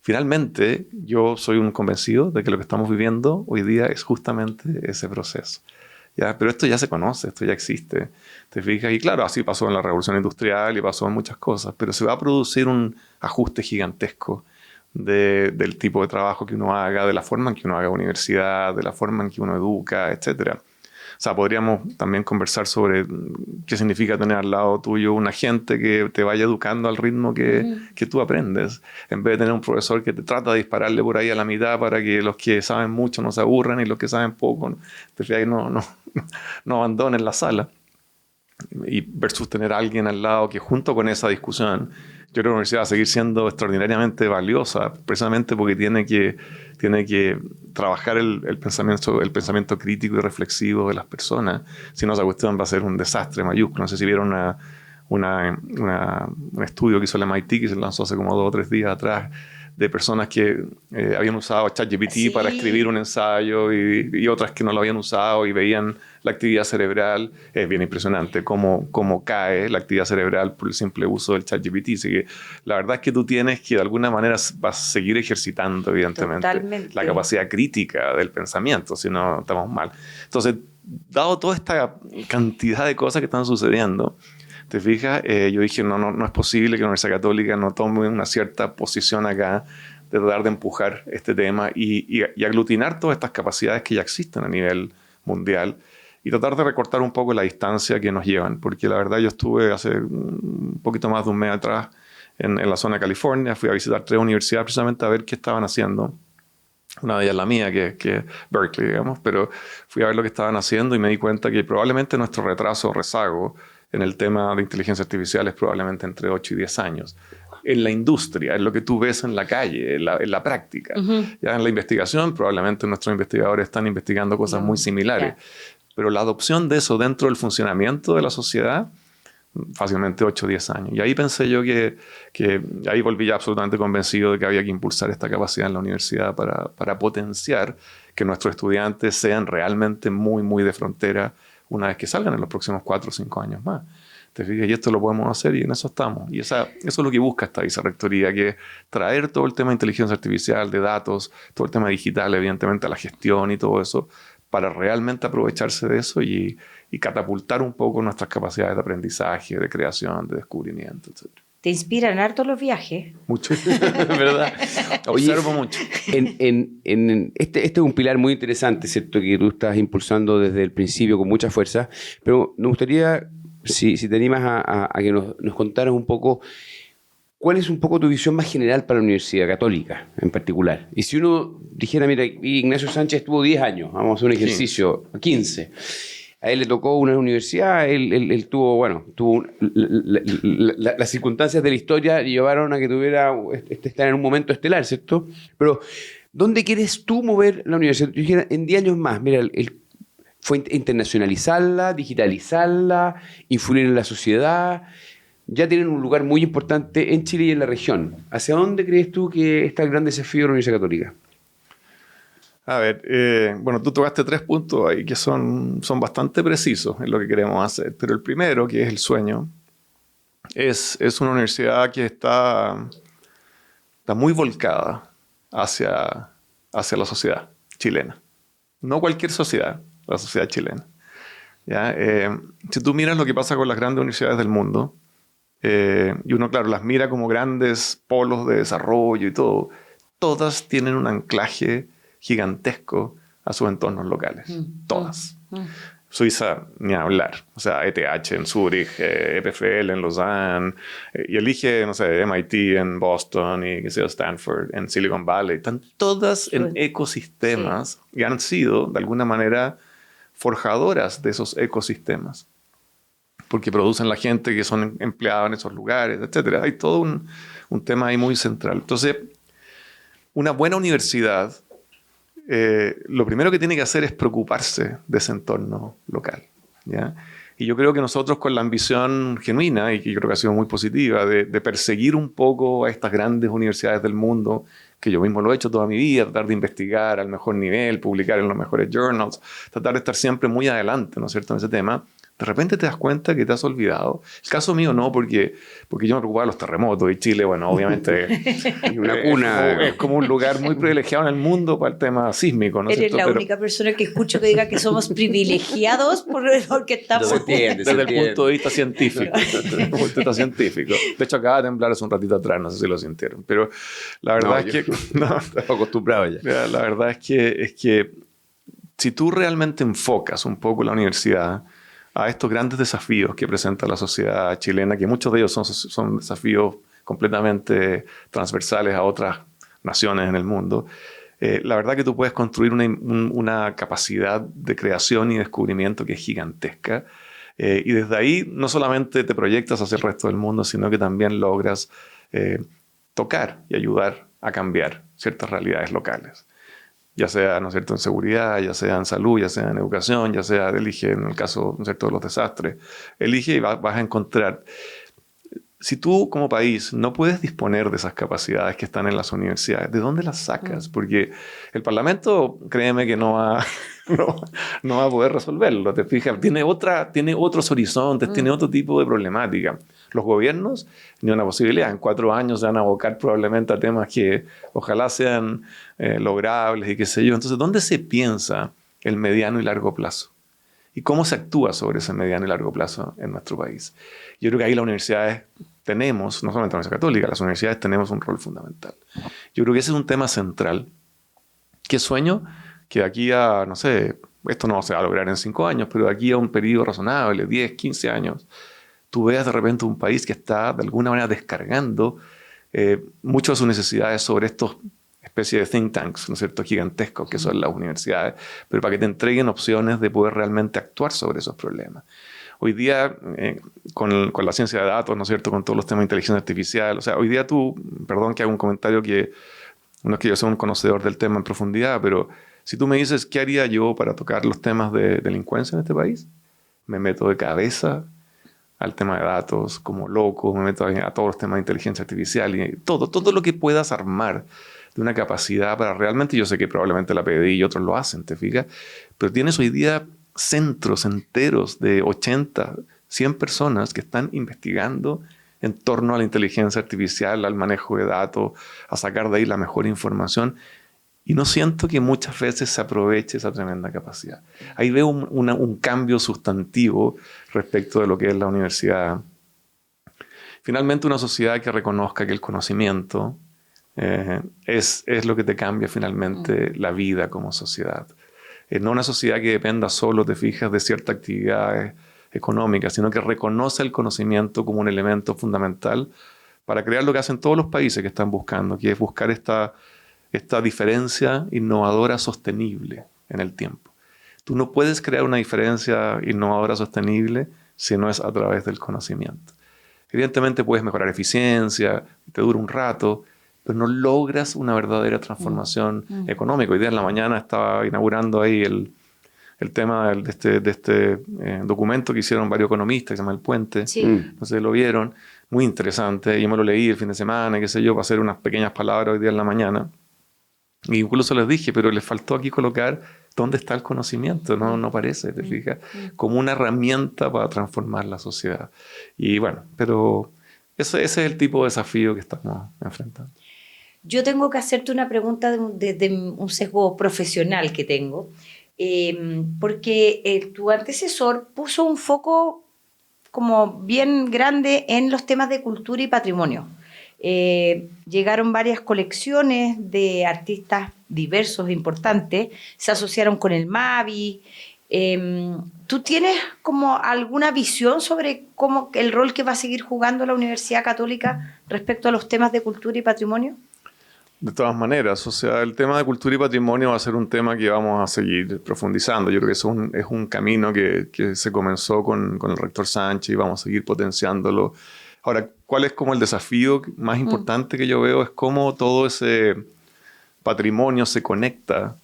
Speaker 3: Finalmente, yo soy un convencido de que lo que estamos viviendo hoy día es justamente ese proceso, ¿ya? Pero esto ya se conoce, esto ya existe, ¿te fijas? Y claro, así pasó en la Revolución Industrial y pasó en muchas cosas, pero se va a producir un ajuste gigantesco del tipo de trabajo que uno haga, de la forma en que uno haga universidad, de la forma en que uno educa, etcétera. O sea, podríamos también conversar sobre qué significa tener al lado tuyo un agente que te vaya educando al ritmo que tú aprendes, en vez de tener un profesor que te trata de dispararle por ahí a la mitad para que los que saben mucho no se aburran y los que saben poco no abandonen la sala. Y versus tener a alguien al lado que junto con esa discusión, yo creo que la universidad va a seguir siendo extraordinariamente valiosa, precisamente porque tiene que trabajar el pensamiento crítico y reflexivo de las personas. Si no, esa cuestión va a ser un desastre mayúsculo. No sé si vieron un estudio que hizo el MIT, que se lanzó hace como 2 o 3 días atrás, de personas que habían usado ChatGPT para escribir un ensayo y otras que no lo habían usado y veían la actividad cerebral. Es bien impresionante cómo cae la actividad cerebral por el simple uso del ChatGPT. Así que la verdad es que tú tienes que de alguna manera vas a seguir ejercitando, evidentemente, la capacidad crítica del pensamiento, si no estamos mal. Entonces, dado toda esta cantidad de cosas que están sucediendo, ¿Te fijas? Yo dije, no es posible que la Universidad Católica no tome una cierta posición acá de tratar de empujar este tema y aglutinar todas estas capacidades que ya existen a nivel mundial y tratar de recortar un poco la distancia que nos llevan. Porque la verdad yo estuve hace un poquito más de un mes atrás en la zona de California, fui a visitar 3 universidades precisamente a ver qué estaban haciendo. Una de ellas la mía, que es Berkeley, digamos, pero fui a ver lo que estaban haciendo y me di cuenta que probablemente nuestro retraso o rezago en el tema de inteligencia artificial es probablemente entre 8 y 10 años. En la industria, en lo que tú ves en la calle, en la práctica. Ya en la investigación, probablemente nuestros investigadores están investigando cosas muy similares. Pero la adopción de eso dentro del funcionamiento de la sociedad, fácilmente 8 o 10 años. Y ahí pensé yo que ahí volví ya absolutamente convencido de que había que impulsar esta capacidad en la universidad para potenciar que nuestros estudiantes sean realmente muy, muy de frontera una vez que salgan en los próximos 4 o 5 años más. ¿Te fijas? Y esto lo podemos hacer y en eso estamos. Y eso es lo que busca esta vicerrectoría, que es traer todo el tema de inteligencia artificial, de datos, todo el tema digital, evidentemente, la gestión y todo eso, para realmente aprovecharse de eso y catapultar un poco nuestras capacidades de aprendizaje, de creación, de descubrimiento, etc.
Speaker 2: ¿Te inspiran harto los viajes?
Speaker 3: Mucho, ¿verdad? Observo mucho.
Speaker 1: Este es un pilar muy interesante, ¿cierto? Que tú estás impulsando desde el principio con mucha fuerza, pero me gustaría, si te animas a que nos contaras un poco, ¿cuál es un poco tu visión más general para la Universidad Católica en particular? Y si uno dijera, mira, Ignacio Sánchez estuvo 10 años, vamos a hacer un ejercicio, 15. A él le tocó una universidad, él tuvo las circunstancias de la historia llevaron a que tuviera estar en un momento estelar, ¿cierto? Pero, ¿dónde quieres tú mover la universidad? Yo dijera, en 10 años más, mira, fue internacionalizarla, digitalizarla, influir en la sociedad. Ya tienen un lugar muy importante en Chile y en la región. ¿Hacia dónde crees tú que está el gran desafío de la Universidad Católica?
Speaker 3: A ver, bueno, tú tocaste 3 puntos ahí que son bastante precisos en lo que queremos hacer. Pero el primero, que es el sueño, es una universidad que está muy volcada hacia la sociedad chilena. No cualquier sociedad, la sociedad chilena. ¿Ya? Si tú miras lo que pasa con las grandes universidades del mundo, y uno, claro, las mira como grandes polos de desarrollo y todo, todas tienen un anclaje gigantesco a sus entornos locales. Todas. Suiza, ni hablar. O sea, ETH en Zúrich, EPFL en Lausanne, y elige, no sé, MIT en Boston y que sea Stanford en Silicon Valley. Están todas en ecosistemas y han sido, de alguna manera, forjadoras de esos ecosistemas. Porque producen la gente que son empleados en esos lugares, etc. Hay todo un tema ahí muy central. Entonces, una buena universidad, lo primero que tiene que hacer es preocuparse de ese entorno local, ¿ya? Y yo creo que nosotros, con la ambición genuina, y que yo creo que ha sido muy positiva, de perseguir un poco a estas grandes universidades del mundo, que yo mismo lo he hecho toda mi vida, tratar de investigar al mejor nivel, publicar en los mejores journals, tratar de estar siempre muy adelante, ¿no es cierto?, en ese tema. De repente te das cuenta que te has olvidado. El caso mío no, porque yo me preocupaba de los terremotos y Chile, bueno, obviamente
Speaker 1: una cuna.
Speaker 3: Es como un lugar muy privilegiado en el mundo para el tema sísmico, ¿no es cierto?
Speaker 2: Eres la única persona que escucho que diga que somos privilegiados porque estamos...
Speaker 3: Desde el punto de vista científico. Desde el punto de vista científico. De hecho, acaba de temblar hace un ratito atrás, no sé si lo sintieron. Pero la verdad es que...
Speaker 1: No, estoy acostumbrado ya.
Speaker 3: La verdad es que si tú realmente enfocas un poco la universidad a estos grandes desafíos que presenta la sociedad chilena, que muchos de ellos son desafíos completamente transversales a otras naciones en el mundo, la verdad que tú puedes construir una capacidad de creación y descubrimiento que es gigantesca. Y desde ahí no solamente te proyectas hacia el resto del mundo, sino que también logras tocar y ayudar a cambiar ciertas realidades locales. Ya sea, ¿no es cierto?, en seguridad, ya sea en salud, ya sea en educación, ya sea, elige en el caso, ¿no es cierto?, de los desastres. Elige y vas a encontrar. Si tú, como país, no puedes disponer de esas capacidades que están en las universidades, ¿de dónde las sacas? Porque el Parlamento, créeme que no va a poder resolverlo. ¿Te fijas? Tiene otros horizontes, tiene otro tipo de problemática. Los gobiernos, ni una posibilidad. En 4 años se van a abocar probablemente a temas que ojalá sean logrables y qué sé yo. Entonces, ¿dónde se piensa el mediano y largo plazo? y cómo se actúa sobre ese mediano y largo plazo en nuestro país. Yo creo que ahí las universidades tenemos, no solamente la Universidad Católica, las universidades tenemos un rol fundamental. Yo creo que ese es un tema central. ¿Qué sueño? Que de aquí a, no sé, esto no se va a lograr en 5 años, pero de aquí a un periodo razonable, 10, 15 años, tú veas de repente un país que está de alguna manera descargando muchas de sus necesidades sobre estos especies de think tanks, ¿no es cierto?, gigantescos que son las universidades, pero para que te entreguen opciones de poder realmente actuar sobre esos problemas. Hoy día, con la ciencia de datos, ¿no es cierto?, con todos los temas de inteligencia artificial, o sea, hoy día tú, perdón que haga un comentario que no es que yo sea un conocedor del tema en profundidad, pero si tú me dices, ¿qué haría yo para tocar los temas de delincuencia en este país? Me meto de cabeza al tema de datos como loco, me meto a todos los temas de inteligencia artificial y todo lo que puedas armar de una capacidad para realmente, yo sé que probablemente la PDI y otros lo hacen, ¿te fijas? Pero tienes hoy día centros enteros de 80, 100 personas que están investigando en torno a la inteligencia artificial, al manejo de datos, a sacar de ahí la mejor información. Y no siento que muchas veces se aproveche esa tremenda capacidad. Ahí veo un cambio sustantivo respecto de lo que es la universidad. Finalmente, una sociedad que reconozca que el conocimiento es lo que te cambia finalmente la vida como sociedad. No una sociedad que dependa solo, te fijas, de ciertas actividades económicas, sino que reconoce el conocimiento como un elemento fundamental para crear lo que hacen todos los países que están buscando, que es buscar esta diferencia innovadora sostenible en el tiempo. Tú no puedes crear una diferencia innovadora sostenible si no es a través del conocimiento. Evidentemente puedes mejorar eficiencia, te dura un rato, pero no logras una verdadera transformación económica. Hoy día en la mañana estaba inaugurando ahí el tema de este documento que hicieron varios economistas, que se llama El Puente.
Speaker 2: Sí.
Speaker 3: No sé si lo vieron. Muy interesante. Yo me lo leí el fin de semana, qué sé yo, para hacer unas pequeñas palabras hoy día en la mañana. Y incluso les dije, pero les faltó aquí colocar dónde está el conocimiento. No parece, ¿te fijas? Como una herramienta para transformar la sociedad. Y bueno, pero ese es el tipo de desafío que estamos enfrentando.
Speaker 2: Yo tengo que hacerte una pregunta de un sesgo profesional que tengo, porque tu antecesor puso un foco como bien grande en los temas de cultura y patrimonio. Llegaron varias colecciones de artistas diversos e importantes, se asociaron con el MAVI. ¿Tú tienes como alguna visión sobre cómo el rol que va a seguir jugando la Universidad Católica respecto a los temas de cultura y patrimonio?
Speaker 3: De todas maneras, o sea, el tema de cultura y patrimonio va a ser un tema que vamos a seguir profundizando. Yo creo que es un camino que se comenzó con el rector Sánchez y vamos a seguir potenciándolo. Ahora, ¿cuál es como el desafío más importante que yo veo? Es cómo todo ese patrimonio se conecta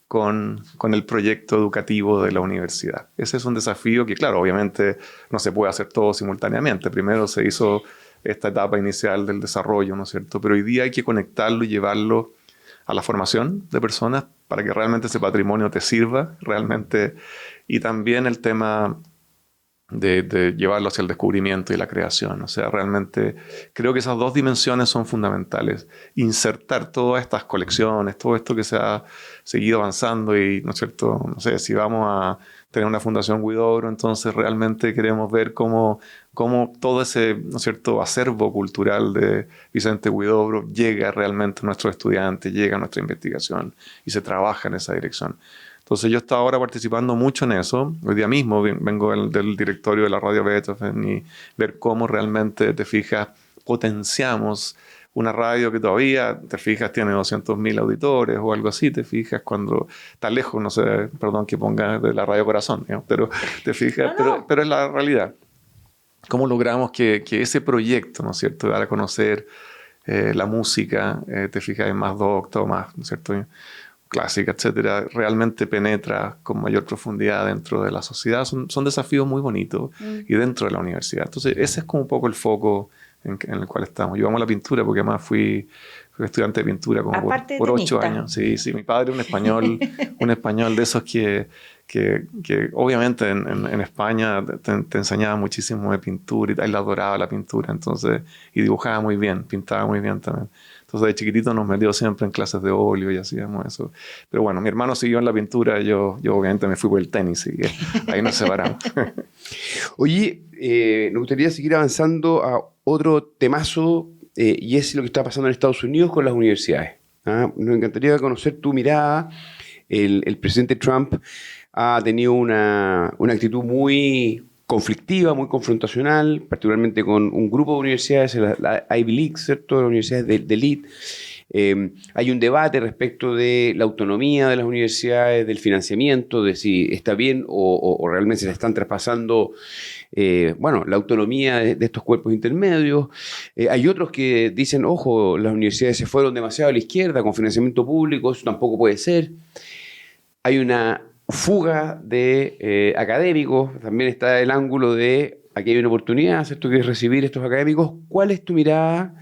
Speaker 3: con el proyecto educativo de la universidad. Ese es un desafío que, claro, obviamente no se puede hacer todo simultáneamente. Primero se hizo esta etapa inicial del desarrollo, ¿no es cierto? Pero hoy día hay que conectarlo y llevarlo a la formación de personas para que realmente ese patrimonio te sirva realmente. Y también el tema de llevarlo hacia el descubrimiento y la creación. O sea, realmente creo que esas dos dimensiones son fundamentales. Insertar todas estas colecciones, todo esto que se ha seguido avanzando y, ¿no es cierto? No sé, si vamos a tener una fundación Huidobro, entonces realmente queremos ver cómo todo ese, ¿no es cierto?, acervo cultural de Vicente Huidobro llega realmente a nuestros estudiantes, llega a nuestra investigación y se trabaja en esa dirección. Entonces yo estaba ahora participando mucho en eso. Hoy día mismo vengo del directorio de la Radio Beethoven y ver cómo realmente, te fijas, potenciamos una radio que todavía, te fijas, tiene 200.000 auditores o algo así, te fijas, cuando está lejos, no sé, perdón que ponga de la Radio Corazón, ¿no? Pero te fijas, pero es la realidad. ¿Cómo logramos que ese proyecto, ¿no es cierto?, de dar a conocer la música, te fijas, en más docta o más, ¿no es cierto?, clásica, etcétera, realmente penetra con mayor profundidad dentro de la sociedad? Son desafíos muy bonitos y dentro de la universidad. Entonces, ese es como un poco el foco en el cual estamos. Yo amo la pintura porque además fui Fui estudiante de pintura como
Speaker 2: Aparte
Speaker 3: por 8
Speaker 2: tenista.
Speaker 3: años. Sí, sí, mi padre un español de esos que obviamente en España te enseñaba muchísimo de pintura y él adoraba la pintura, entonces, y dibujaba muy bien, pintaba muy bien también. Entonces de chiquitito nos metió siempre en clases de óleo y hacíamos eso. Pero bueno, mi hermano siguió en la pintura, yo obviamente me fui por el tenis y ahí nos separamos.
Speaker 1: Oye, nos gustaría seguir avanzando a otro temazo y es lo que está pasando en Estados Unidos con las universidades. ¿Ah? Nos encantaría conocer tu mirada. El presidente Trump ha tenido una actitud muy conflictiva, muy confrontacional, particularmente con un grupo de universidades, la Ivy League, ¿cierto? Las universidades de elite. Hay un debate respecto de la autonomía de las universidades, del financiamiento, de si está bien o realmente se le están traspasando la autonomía de estos cuerpos intermedios. Hay otros que dicen, ojo, las universidades se fueron demasiado a la izquierda con financiamiento público, eso tampoco puede ser. Hay una fuga de académicos, también está el ángulo de aquí hay una oportunidad, ¿cierto?, que es recibir estos académicos. ¿Cuál es tu mirada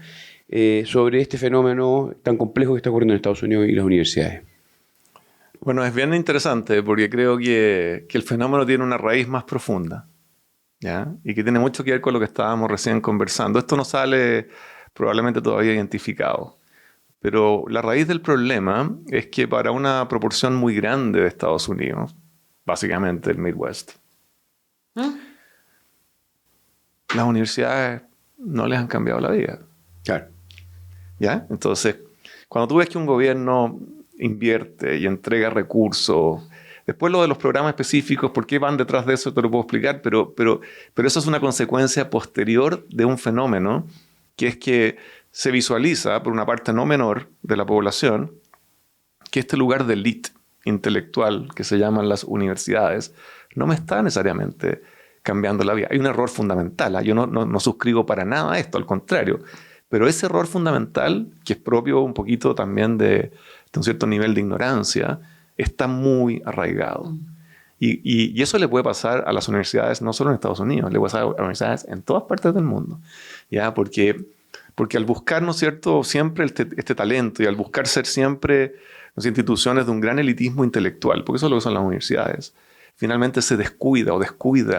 Speaker 1: sobre este fenómeno tan complejo que está ocurriendo en Estados Unidos y las universidades?
Speaker 3: Bueno, es bien interesante porque creo que el fenómeno tiene una raíz más profunda, ¿ya? Y que tiene mucho que ver con lo que estábamos recién conversando. Esto no sale probablemente todavía identificado, pero la raíz del problema es que para una proporción muy grande de Estados Unidos, básicamente el Midwest, las universidades no les han cambiado la vida.
Speaker 1: Claro.
Speaker 3: ¿Ya? Entonces, cuando tú ves que un gobierno invierte y entrega recursos, después lo de los programas específicos, por qué van detrás de eso, te lo puedo explicar, pero eso es una consecuencia posterior de un fenómeno que es que se visualiza por una parte no menor de la población que este lugar de élite intelectual que se llaman las universidades no me está necesariamente cambiando la vida. Hay un error fundamental, ¿eh? Yo no suscribo para nada a esto, al contrario. Pero ese error fundamental, que es propio un poquito también de un cierto nivel de ignorancia, está muy arraigado. Y eso le puede pasar a las universidades no solo en Estados Unidos, le puede pasar a las universidades en todas partes del mundo. ¿Ya? Porque al buscar, ¿no es cierto?, siempre este talento y al buscar ser siempre, ¿no es?, instituciones de un gran elitismo intelectual, porque eso es lo que son las universidades, finalmente se descuida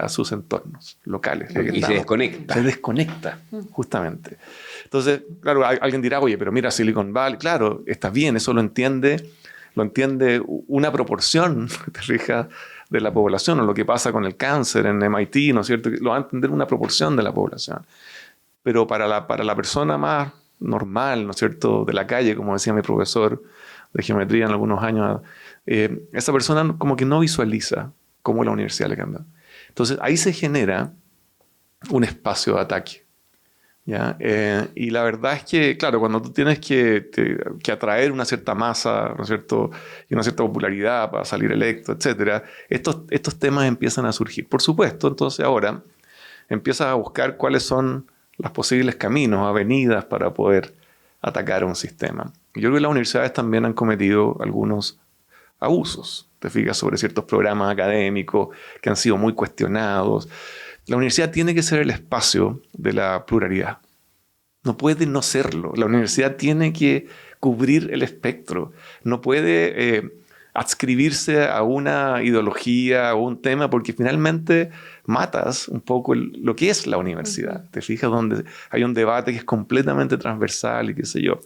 Speaker 3: a sus entornos locales.
Speaker 1: Y se desconecta.
Speaker 3: Se desconecta, justamente. Entonces, claro, alguien dirá, oye, pero mira Silicon Valley, claro, está bien, eso lo entiende una proporción, te fijas, de la población, o lo que pasa con el cáncer en MIT, ¿no es cierto? Lo va a entender una proporción de la población. Pero para la persona más normal, ¿no es cierto?, de la calle, como decía mi profesor de geometría en algunos años, esa persona como que no visualiza cómo la universidad le cambia. Entonces, ahí se genera un espacio de ataque. ¿Ya? Y la verdad es que, claro, cuando tú tienes que atraer una cierta masa, ¿no es cierto?, y una cierta popularidad para salir electo, etc., estos temas empiezan a surgir. Por supuesto, entonces ahora empiezas a buscar cuáles son los posibles caminos, avenidas para poder atacar a un sistema. Yo creo que las universidades también han cometido algunos abusos, te fijas, sobre ciertos programas académicos que han sido muy cuestionados. La universidad tiene que ser el espacio de la pluralidad. No puede no serlo. La universidad tiene que cubrir el espectro. No puede adscribirse a una ideología o un tema porque finalmente matas un poco lo que es la universidad. ¿Te fijas? Donde hay un debate que es completamente transversal y qué sé yo.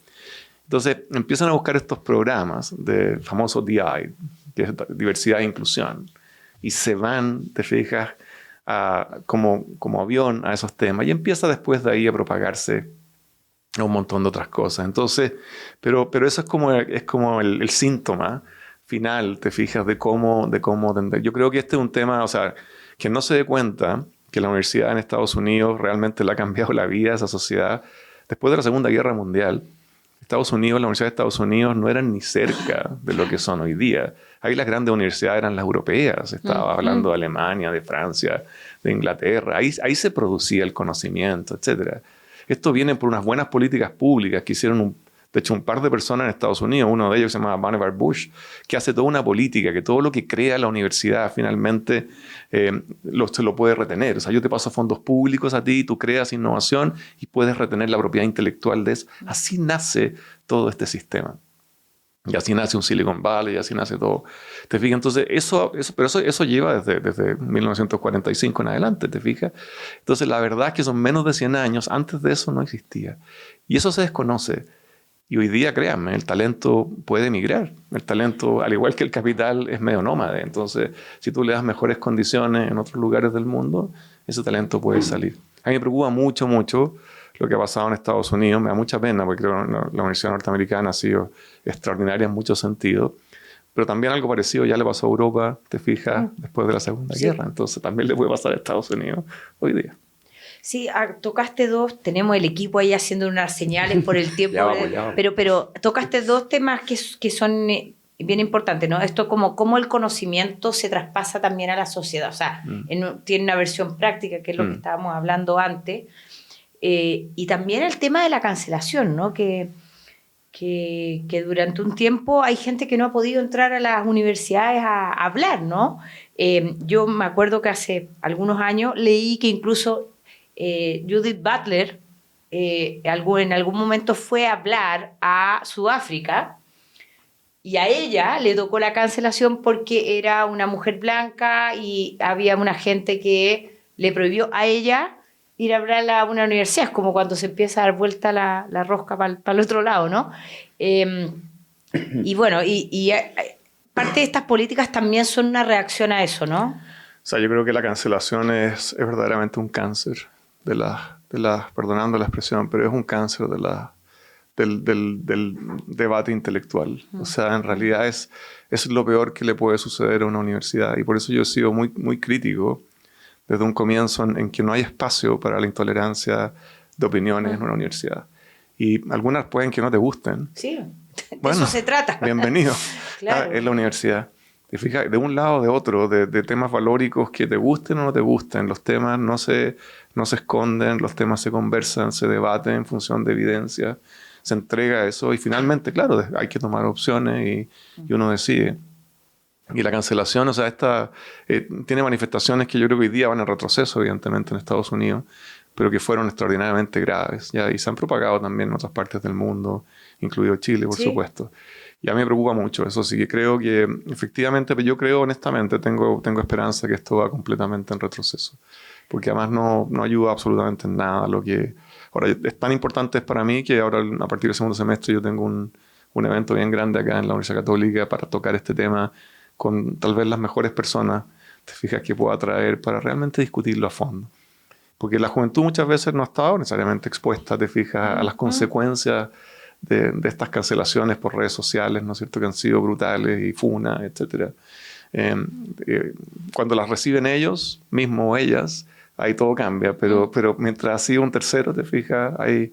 Speaker 3: Entonces empiezan a buscar estos programas de famoso DI, que es diversidad e inclusión, y se van, te fijas, como avión a esos temas y empieza después de ahí a propagarse a un montón de otras cosas. Entonces, pero eso es como el síntoma final, te fijas, de cómo tender. Yo creo que este es un tema, o sea, que no se dé cuenta que la universidad en Estados Unidos realmente le ha cambiado la vida a esa sociedad. Después de la Segunda Guerra Mundial, la Universidad de Estados Unidos no eran ni cerca de lo que son hoy día. Ahí las grandes universidades eran las europeas. Estaba hablando de Alemania, de Francia, de Inglaterra. Ahí se producía el conocimiento, etc. Esto viene por unas buenas políticas públicas que hicieron De hecho, un par de personas en Estados Unidos, uno de ellos se llama Vannevar Bush, que hace toda una política, que todo lo que crea la universidad finalmente se lo puede retener. O sea, yo te paso fondos públicos a ti, tú creas innovación y puedes retener la propiedad intelectual de eso. Así nace todo este sistema. Y así nace un Silicon Valley, y así nace todo. ¿Te fijas? Entonces, eso lleva desde 1945 en adelante, ¿te fijas? Entonces, la verdad es que son menos de 100 años. Antes de eso no existía. Y eso se desconoce. Y hoy día, créanme, el talento puede migrar. El talento, al igual que el capital, es medio nómade. Entonces, si tú le das mejores condiciones en otros lugares del mundo, ese talento puede salir. A mí me preocupa mucho lo que ha pasado en Estados Unidos. Me da mucha pena porque creo que la Universidad Norteamericana ha sido extraordinaria en muchos sentidos. Pero también algo parecido ya le pasó a Europa, te fijas, después de la Segunda Guerra. Entonces también le puede pasar a Estados Unidos hoy día.
Speaker 2: Sí, tocaste dos, tenemos el equipo ahí haciendo unas señales por el tiempo,
Speaker 1: Ya vamos.
Speaker 2: pero tocaste dos temas que son bien importantes, ¿no? Esto como cómo el conocimiento se traspasa también a la sociedad, o sea, tiene una versión práctica, que es lo que estábamos hablando antes, y también el tema de la cancelación, ¿no? Que durante un tiempo hay gente que no ha podido entrar a las universidades a hablar, ¿no? Yo me acuerdo que hace algunos años leí que incluso Judith Butler en algún momento fue a hablar a Sudáfrica y a ella le tocó la cancelación porque era una mujer blanca y había una gente que le prohibió a ella ir a hablar a una universidad. Es como cuando se empieza a dar vuelta la rosca para el otro lado, ¿no? Y bueno, y parte de estas políticas también son una reacción a eso, ¿no?
Speaker 3: O sea, yo creo que la cancelación es verdaderamente un cáncer perdonando la expresión, pero es un cáncer del debate intelectual. O sea, en realidad es lo peor que le puede suceder a una universidad. Y por eso yo he sido muy, muy crítico desde un comienzo en que no hay espacio para la intolerancia de opiniones en una universidad. Y algunas pueden que no te gusten.
Speaker 2: Sí, de
Speaker 3: bueno,
Speaker 2: eso se trata.
Speaker 3: Bienvenido.
Speaker 2: Claro.
Speaker 3: Es la universidad. Y fíjate, de un lado o de otro, de temas valóricos que te gusten o no te gusten, los temas no se esconden, los temas se conversan, se debaten en función de evidencia, se entrega eso y finalmente, claro, hay que tomar opciones y uno decide. Y la cancelación, o sea, tiene manifestaciones que yo creo que hoy día van en retroceso, evidentemente, en Estados Unidos, pero que fueron extraordinariamente graves, ¿ya? Y se han propagado también en otras partes del mundo, incluido Chile, por supuesto. Y a mí me preocupa mucho eso, sí que creo que efectivamente, pero yo creo honestamente, tengo esperanza que esto va completamente en retroceso, porque además no ayuda absolutamente en nada a lo que... Ahora, es tan importante para mí que ahora a partir del segundo semestre yo tengo un evento bien grande acá en la Universidad Católica para tocar este tema con tal vez las mejores personas, te fijas, que pueda traer para realmente discutirlo a fondo. Porque la juventud muchas veces no ha estado necesariamente expuesta, te fijas, a las consecuencias de estas cancelaciones por redes sociales, ¿no es cierto?, que han sido brutales y funas, etc. Cuando las reciben ellos, mismo o ellas, ahí todo cambia, pero mientras ha sido un tercero, te fijas, hay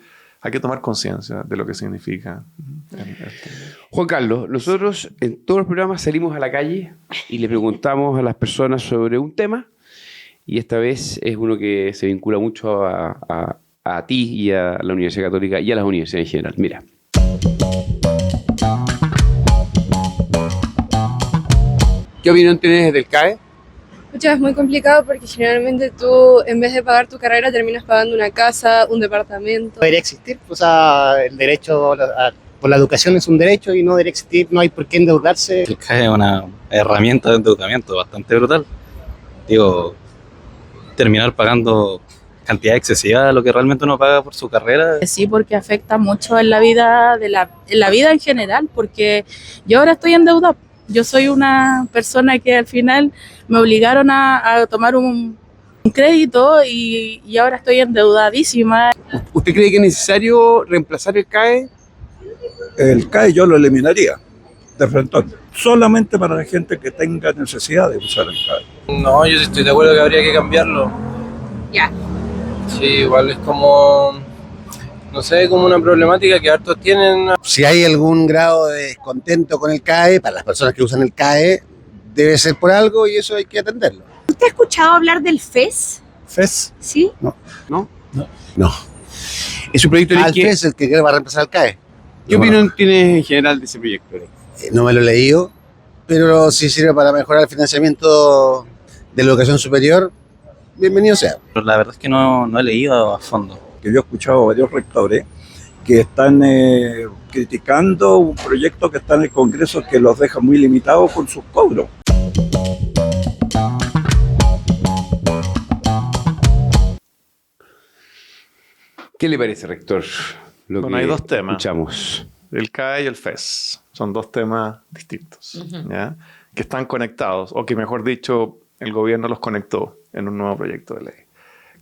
Speaker 3: que tomar conciencia de lo que significa.
Speaker 1: Juan Carlos, nosotros en todos los programas salimos a la calle y le preguntamos a las personas sobre un tema, y esta vez es uno que se vincula mucho a ti y a la Universidad Católica y a las universidades en general. Mira. ¿Qué opinión tienes del CAE?
Speaker 4: Muchas es muy complicado porque generalmente tú, en vez de pagar tu carrera, terminas pagando una casa, un departamento.
Speaker 5: Debería existir, o sea, el derecho por la educación es un derecho y no debería existir, no hay por qué endeudarse.
Speaker 6: El CAE es una herramienta de endeudamiento bastante brutal. Digo, terminar pagando cantidad excesiva de lo que realmente uno paga por su carrera.
Speaker 7: Sí, porque afecta mucho en la vida en general, porque yo ahora estoy endeudada. Yo soy una persona que al final me obligaron a tomar un crédito y ahora estoy endeudadísima.
Speaker 1: ¿Usted cree que es necesario reemplazar el CAE?
Speaker 8: El CAE yo lo eliminaría de frente, solamente para la gente que tenga necesidad de usar el CAE.
Speaker 9: No, yo sí estoy de acuerdo que habría que cambiarlo.
Speaker 2: Ya.
Speaker 9: Sí, igual es como, no sé, como una problemática que hartos tienen.
Speaker 5: Si hay algún grado de descontento con el CAE, para las personas que usan el CAE, debe ser por algo y eso hay que atenderlo.
Speaker 2: ¿Usted ha escuchado hablar del FES?
Speaker 5: ¿FES?
Speaker 2: ¿Sí?
Speaker 5: No.
Speaker 1: Es un proyecto de ley
Speaker 5: ¿El FES el que va a reemplazar al CAE?
Speaker 1: ¿Qué opinión tienes en general de ese proyecto?
Speaker 5: No me lo he leído, pero si sirve para mejorar el financiamiento de la educación superior, bienvenido sea.
Speaker 6: Pero la verdad es que no he leído a fondo.
Speaker 8: Que yo he escuchado a varios rectores que están criticando un proyecto que está en el Congreso que los deja muy limitados con sus cobros.
Speaker 1: ¿Qué le parece, rector?
Speaker 3: Bueno, hay dos temas.
Speaker 1: Escuchamos.
Speaker 3: El CAE y el FES son dos temas distintos, ¿ya? Que están conectados, o que mejor dicho, el gobierno los conectó en un nuevo proyecto de ley,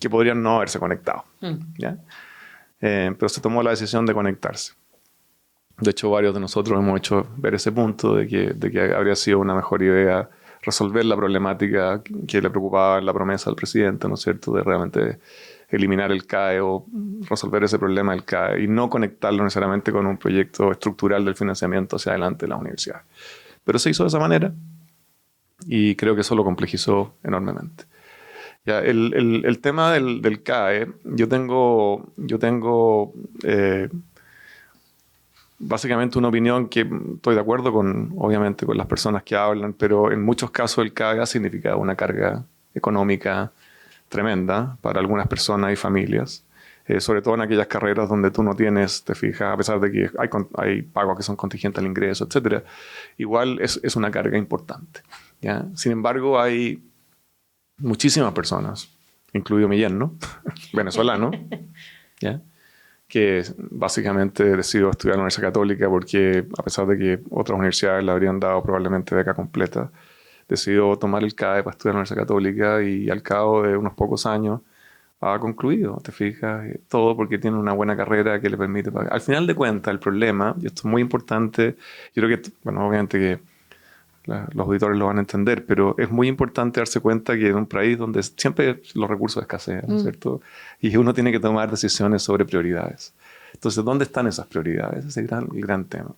Speaker 3: que podrían no haberse conectado, ¿ya? Pero se tomó la decisión de conectarse. De hecho, varios de nosotros hemos hecho ver ese punto de que habría sido una mejor idea resolver la problemática que le preocupaba en la promesa del presidente, ¿no es cierto?, de realmente eliminar el CAE o resolver ese problema del CAE y no conectarlo necesariamente con un proyecto estructural del financiamiento hacia adelante de la universidad. Pero se hizo de esa manera y creo que eso lo complejizó enormemente. Ya, el tema del CAE, yo tengo básicamente una opinión que estoy de acuerdo con, obviamente, con las personas que hablan, pero en muchos casos el CAE ha significado una carga económica tremenda para algunas personas y familias, sobre todo en aquellas carreras donde tú no tienes, te fijas, a pesar de que hay pagos que son contingentes al ingreso, etcétera, igual es una carga importante, ¿ya? Sin embargo, hay muchísimas personas, incluido mi yerno, venezolano, ¿ya?, que básicamente decidió estudiar en la Universidad Católica porque, a pesar de que otras universidades le habrían dado probablemente beca completa, decidió tomar el CAE para estudiar en la Universidad Católica y al cabo de unos pocos años ha concluido, te fijas, todo porque tiene una buena carrera que le permite pagar. Al final de cuentas, el problema, y esto es muy importante, yo creo que, bueno, obviamente que los auditores lo van a entender, pero es muy importante darse cuenta que en un país donde siempre los recursos escasean, ¿no es cierto? Y uno tiene que tomar decisiones sobre prioridades. Entonces, ¿dónde están esas prioridades? Ese es el gran tema.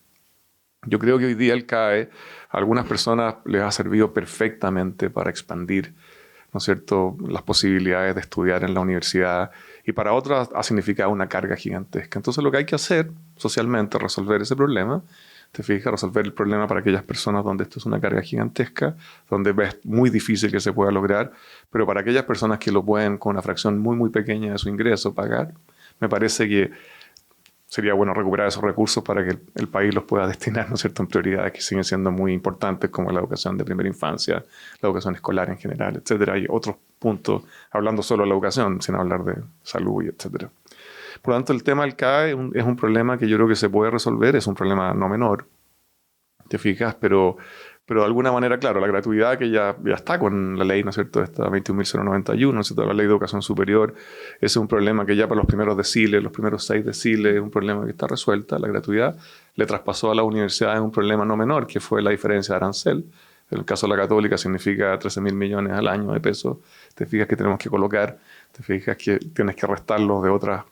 Speaker 3: Yo creo que hoy día el CAE a algunas personas les ha servido perfectamente para expandir, ¿no es cierto?, las posibilidades de estudiar en la universidad, y para otras ha significado una carga gigantesca. Entonces, lo que hay que hacer socialmente es resolver ese problema. Te fijas, resolver el problema para aquellas personas donde esto es una carga gigantesca, donde es muy difícil que se pueda lograr, pero para aquellas personas que lo pueden con una fracción muy, muy pequeña de su ingreso pagar, me parece que sería bueno recuperar esos recursos para que el país los pueda destinar, ¿no es cierto?, en prioridades que siguen siendo muy importantes, como la educación de primera infancia, la educación escolar en general, etcétera, y otros puntos, hablando solo de la educación, sin hablar de salud, y etcétera. Por lo tanto, el tema del CAE es un problema que yo creo que se puede resolver, es un problema no menor, te fijas, pero de alguna manera, claro, la gratuidad que ya está con la ley, ¿no es cierto?, esta 21.091, ¿no es cierto?, la ley de educación superior, es un problema que ya para los primeros deciles, los primeros 6 deciles, es un problema que está resuelta. La gratuidad le traspasó a las universidades un problema no menor, que fue la diferencia de arancel. En el caso de la Católica significa 13.000 millones al año de pesos. Te fijas que tenemos que colocar, te fijas que tienes que restarlos de otras.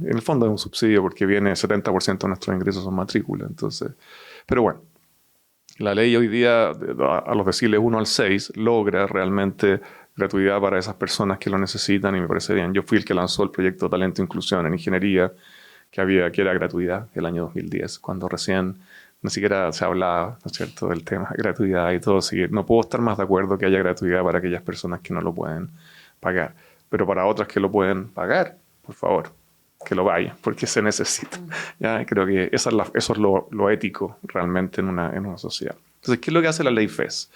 Speaker 3: En el fondo es un subsidio porque viene 70% de nuestros ingresos son matrícula. Entonces, pero bueno, la ley hoy día a los deciles 1 al 6 logra realmente gratuidad para esas personas que lo necesitan y me parece bien. Yo fui el que lanzó el proyecto Talento e Inclusión en Ingeniería, que era gratuidad el año 2010, cuando recién ni siquiera se hablaba, ¿no es cierto?, del tema de gratuidad y todo. Así que no puedo estar más de acuerdo que haya gratuidad para aquellas personas que no lo pueden pagar. Pero para otras que lo pueden pagar, por favor, que lo vayan, porque se necesita. ¿Ya? Creo que eso es lo ético realmente en una sociedad. Entonces, ¿qué es lo que hace la ley FES?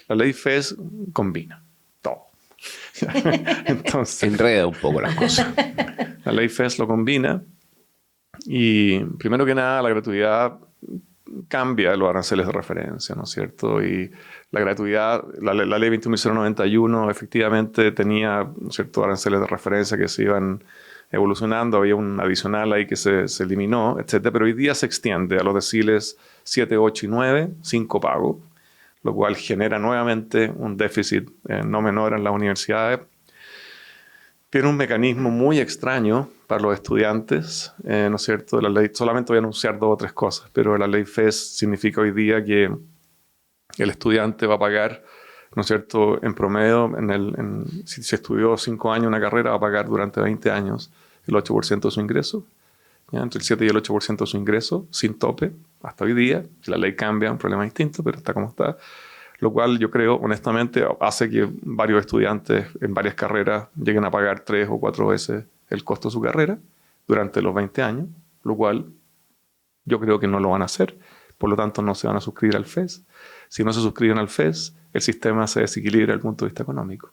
Speaker 3: La ley FES combina todo. Entonces,
Speaker 1: enreda un poco las cosas.
Speaker 3: La ley FES lo combina y, primero que nada, la gratuidad cambia los aranceles de referencia, ¿no es cierto? Y la gratuidad, la ley 21.091 efectivamente tenía, ¿no es cierto?, aranceles de referencia que se iban evolucionando, había un adicional ahí que se eliminó, etcétera, pero hoy día se extiende a los deciles 7, 8 y 9, 5 pagos, lo cual genera nuevamente un déficit no menor en las universidades. Tiene un mecanismo muy extraño para los estudiantes, ¿no es cierto? La ley, solamente voy a anunciar 2 o 3 cosas, pero la ley FES significa hoy día que el estudiante va a pagar, ¿no es cierto?, en promedio, si estudió 5 años una carrera, va a pagar durante 20 años el 8% de su ingreso. ¿ya? Entre el 7 y el 8% de su ingreso, sin tope, hasta hoy día. Si la ley cambia, un problema distinto, pero está como está. Lo cual yo creo, honestamente, hace que varios estudiantes en varias carreras lleguen a pagar 3 o 4 veces el costo de su carrera durante los 20 años, lo cual yo creo que no lo van a hacer. Por lo tanto, no se van a suscribir al FES. Si no se suscriben al FES, el sistema se desequilibra desde el punto de vista económico.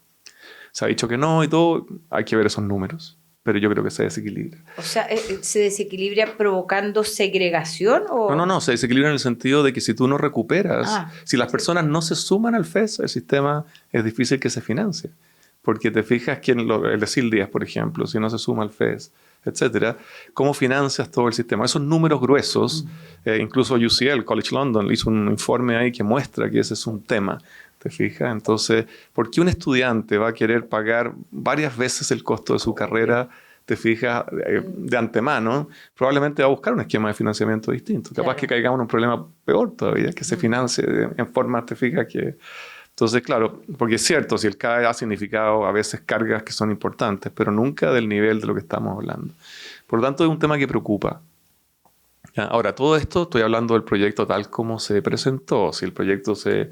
Speaker 3: Se ha dicho que no y todo, hay que ver esos números, pero yo creo que se desequilibra.
Speaker 2: O sea, ¿se desequilibra provocando segregación? ¿O?
Speaker 3: No, se desequilibra en el sentido de que si tú no recuperas, si las personas no se suman al FES, el sistema es difícil que se financie. Porque te fijas que el decil 10, por ejemplo, si no se suma al FES, etcétera, ¿cómo financias todo el sistema? Esos números gruesos, incluso UCL, College London, hizo un informe ahí que muestra que ese es un tema. ¿Te fijas? Entonces, ¿por qué un estudiante va a querer pagar varias veces el costo de su carrera? ¿Te fijas? De antemano, probablemente va a buscar un esquema de financiamiento distinto. Capaz que caigamos en un problema peor todavía, que se financie en forma, ¿te fijas? Que... Entonces, claro, porque es cierto, si el CAE ha significado a veces cargas que son importantes, pero nunca del nivel de lo que estamos hablando. Por lo tanto, es un tema que preocupa. ¿Ya? Ahora, todo esto, estoy hablando del proyecto tal como se presentó. Si el proyecto se...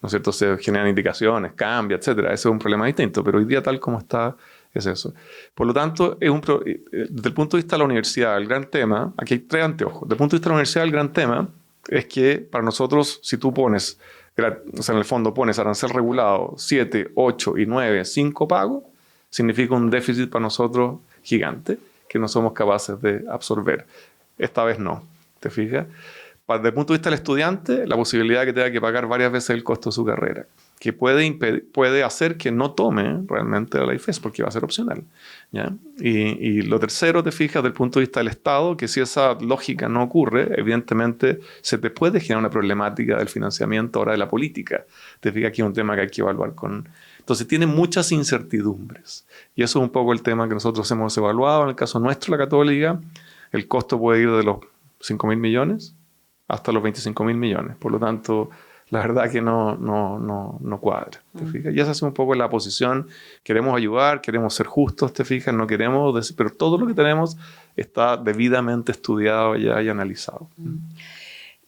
Speaker 3: ¿no es cierto? Se generan indicaciones, cambia, etcétera. Ese es un problema distinto, pero hoy día tal como está es eso. Por lo tanto, desde el punto de vista de la universidad, el gran tema, aquí hay 3 anteojos. Desde el punto de vista de la universidad, el gran tema es que para nosotros, si tú pones, o sea, en el fondo pones arancel regulado 7, 8 y 9, 5 pagos, significa un déficit para nosotros gigante que no somos capaces de absorber. Esta vez no, ¿te fijas? Desde el punto de vista del estudiante, la posibilidad de que tenga que pagar varias veces el costo de su carrera, que puede hacer que no tome realmente la ley FES porque va a ser opcional, ¿ya? Y lo tercero, te fijas, desde el punto de vista del Estado, que si esa lógica no ocurre, evidentemente se te puede generar una problemática del financiamiento ahora de la política. Te fijas que es un tema que hay que evaluar con... Entonces tiene muchas incertidumbres. Y eso es un poco el tema que nosotros hemos evaluado. En el caso nuestro, la Católica, el costo puede ir de los 5.000 millones hasta los 25.000 millones. Por lo tanto, la verdad que no cuadra. ¿Te fijas? Y esa es un poco la posición. Queremos ayudar, queremos ser justos, ¿te fijas? No queremos decir, pero todo lo que tenemos está debidamente estudiado ya y analizado.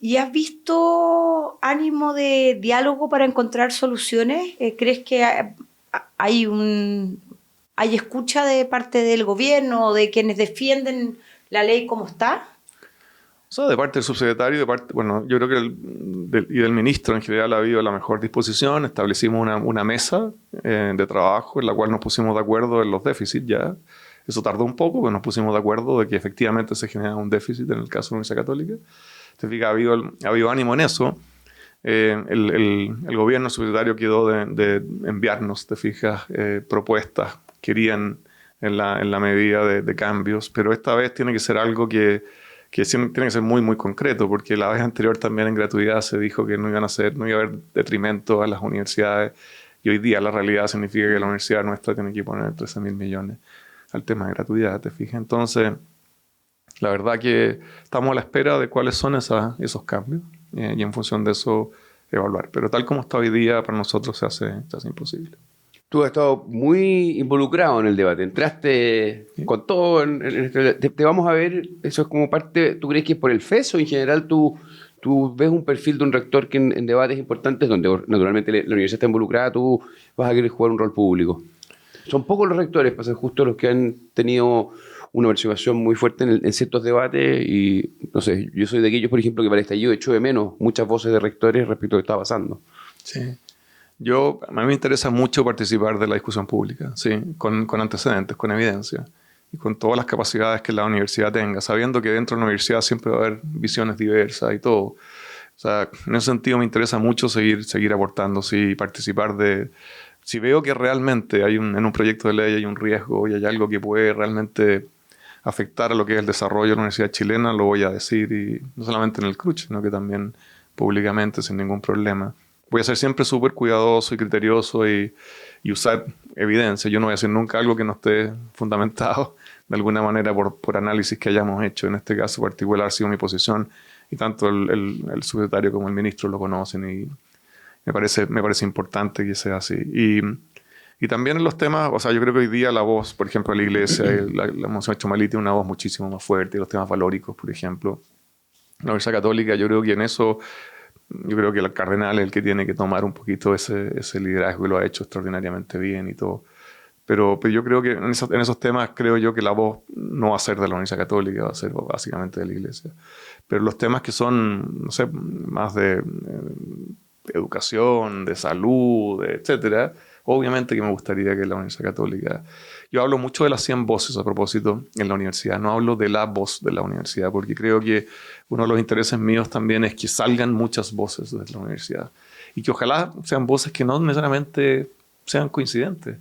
Speaker 2: ¿Y has visto ánimo de diálogo para encontrar soluciones? ¿Crees que hay escucha de parte del gobierno o de quienes defienden la ley como está?
Speaker 3: O sea, de parte del subsecretario, bueno, yo creo que y del ministro en general ha habido la mejor disposición. Establecimos una mesa de trabajo en la cual nos pusimos de acuerdo en los déficits ya. Eso tardó un poco, pero nos pusimos de acuerdo de que efectivamente se genera un déficit en el caso de la Universidad Católica. Te fijas, ha habido ánimo en eso. El gobierno, el subsecretario quedó de enviarnos, te fijas, propuestas que irían en la medida de cambios, pero esta vez tiene que ser algo que tiene que ser muy, muy concreto, porque la vez anterior también en gratuidad se dijo que no iba a haber detrimento a las universidades, y hoy día la realidad significa que la universidad nuestra tiene que poner 13.000 millones al tema de gratuidad, ¿te fijas? Entonces, la verdad que estamos a la espera de cuáles son esos cambios, y en función de eso evaluar. Pero tal como está hoy día, para nosotros se hace imposible.
Speaker 1: Tú has estado muy involucrado en el debate, entraste con todo. Te vamos a ver, eso es como parte, ¿tú crees que es por el FES o en general tú ves un perfil de un rector que en debates importantes, donde naturalmente la universidad está involucrada, tú vas a querer jugar un rol público? Son pocos los rectores, para ser justo, los que han tenido una participación muy fuerte en ciertos debates y, no sé, yo soy de aquellos, por ejemplo, que para el estallido echo de menos muchas voces de rectores respecto a lo que está pasando.
Speaker 3: Sí. A mí me interesa mucho participar de la discusión pública, sí, con antecedentes, con evidencia y con todas las capacidades que la universidad tenga, sabiendo que dentro de la universidad siempre va a haber visiones diversas y todo. O sea, en ese sentido me interesa mucho seguir aportando, sí, participar de... Si veo que realmente en un proyecto de ley hay un riesgo y hay algo que puede realmente afectar a lo que es el desarrollo de la universidad chilena, lo voy a decir, y no solamente en el CRUCH, sino que también públicamente, sin ningún problema. Voy a ser siempre súper cuidadoso y criterioso y usar evidencia. Yo no voy a decir nunca algo que no esté fundamentado de alguna manera por análisis que hayamos hecho. En este caso particular ha sido mi posición y tanto el subsecretario como el ministro lo conocen y me parece importante que sea así. Y también en los temas, o sea, yo creo que hoy día la voz, por ejemplo, de la iglesia, la Monseñor Chomalí tiene una voz muchísimo más fuerte, y los temas valóricos, por ejemplo. La Universidad Católica, yo creo que en eso, yo creo que el cardenal es el que tiene que tomar un poquito ese liderazgo, y lo ha hecho extraordinariamente bien y todo. Pero yo creo que en esos temas, creo yo que la voz no va a ser de la Universidad Católica, va a ser básicamente de la iglesia. Pero los temas que son, no sé, más de educación, de salud, etcétera, obviamente que me gustaría que la Universidad Católica... Yo hablo mucho de las 100 voces a propósito en la universidad, no hablo de la voz de la universidad, porque creo que uno de los intereses míos también es que salgan muchas voces de la universidad y que ojalá sean voces que no necesariamente sean coincidentes.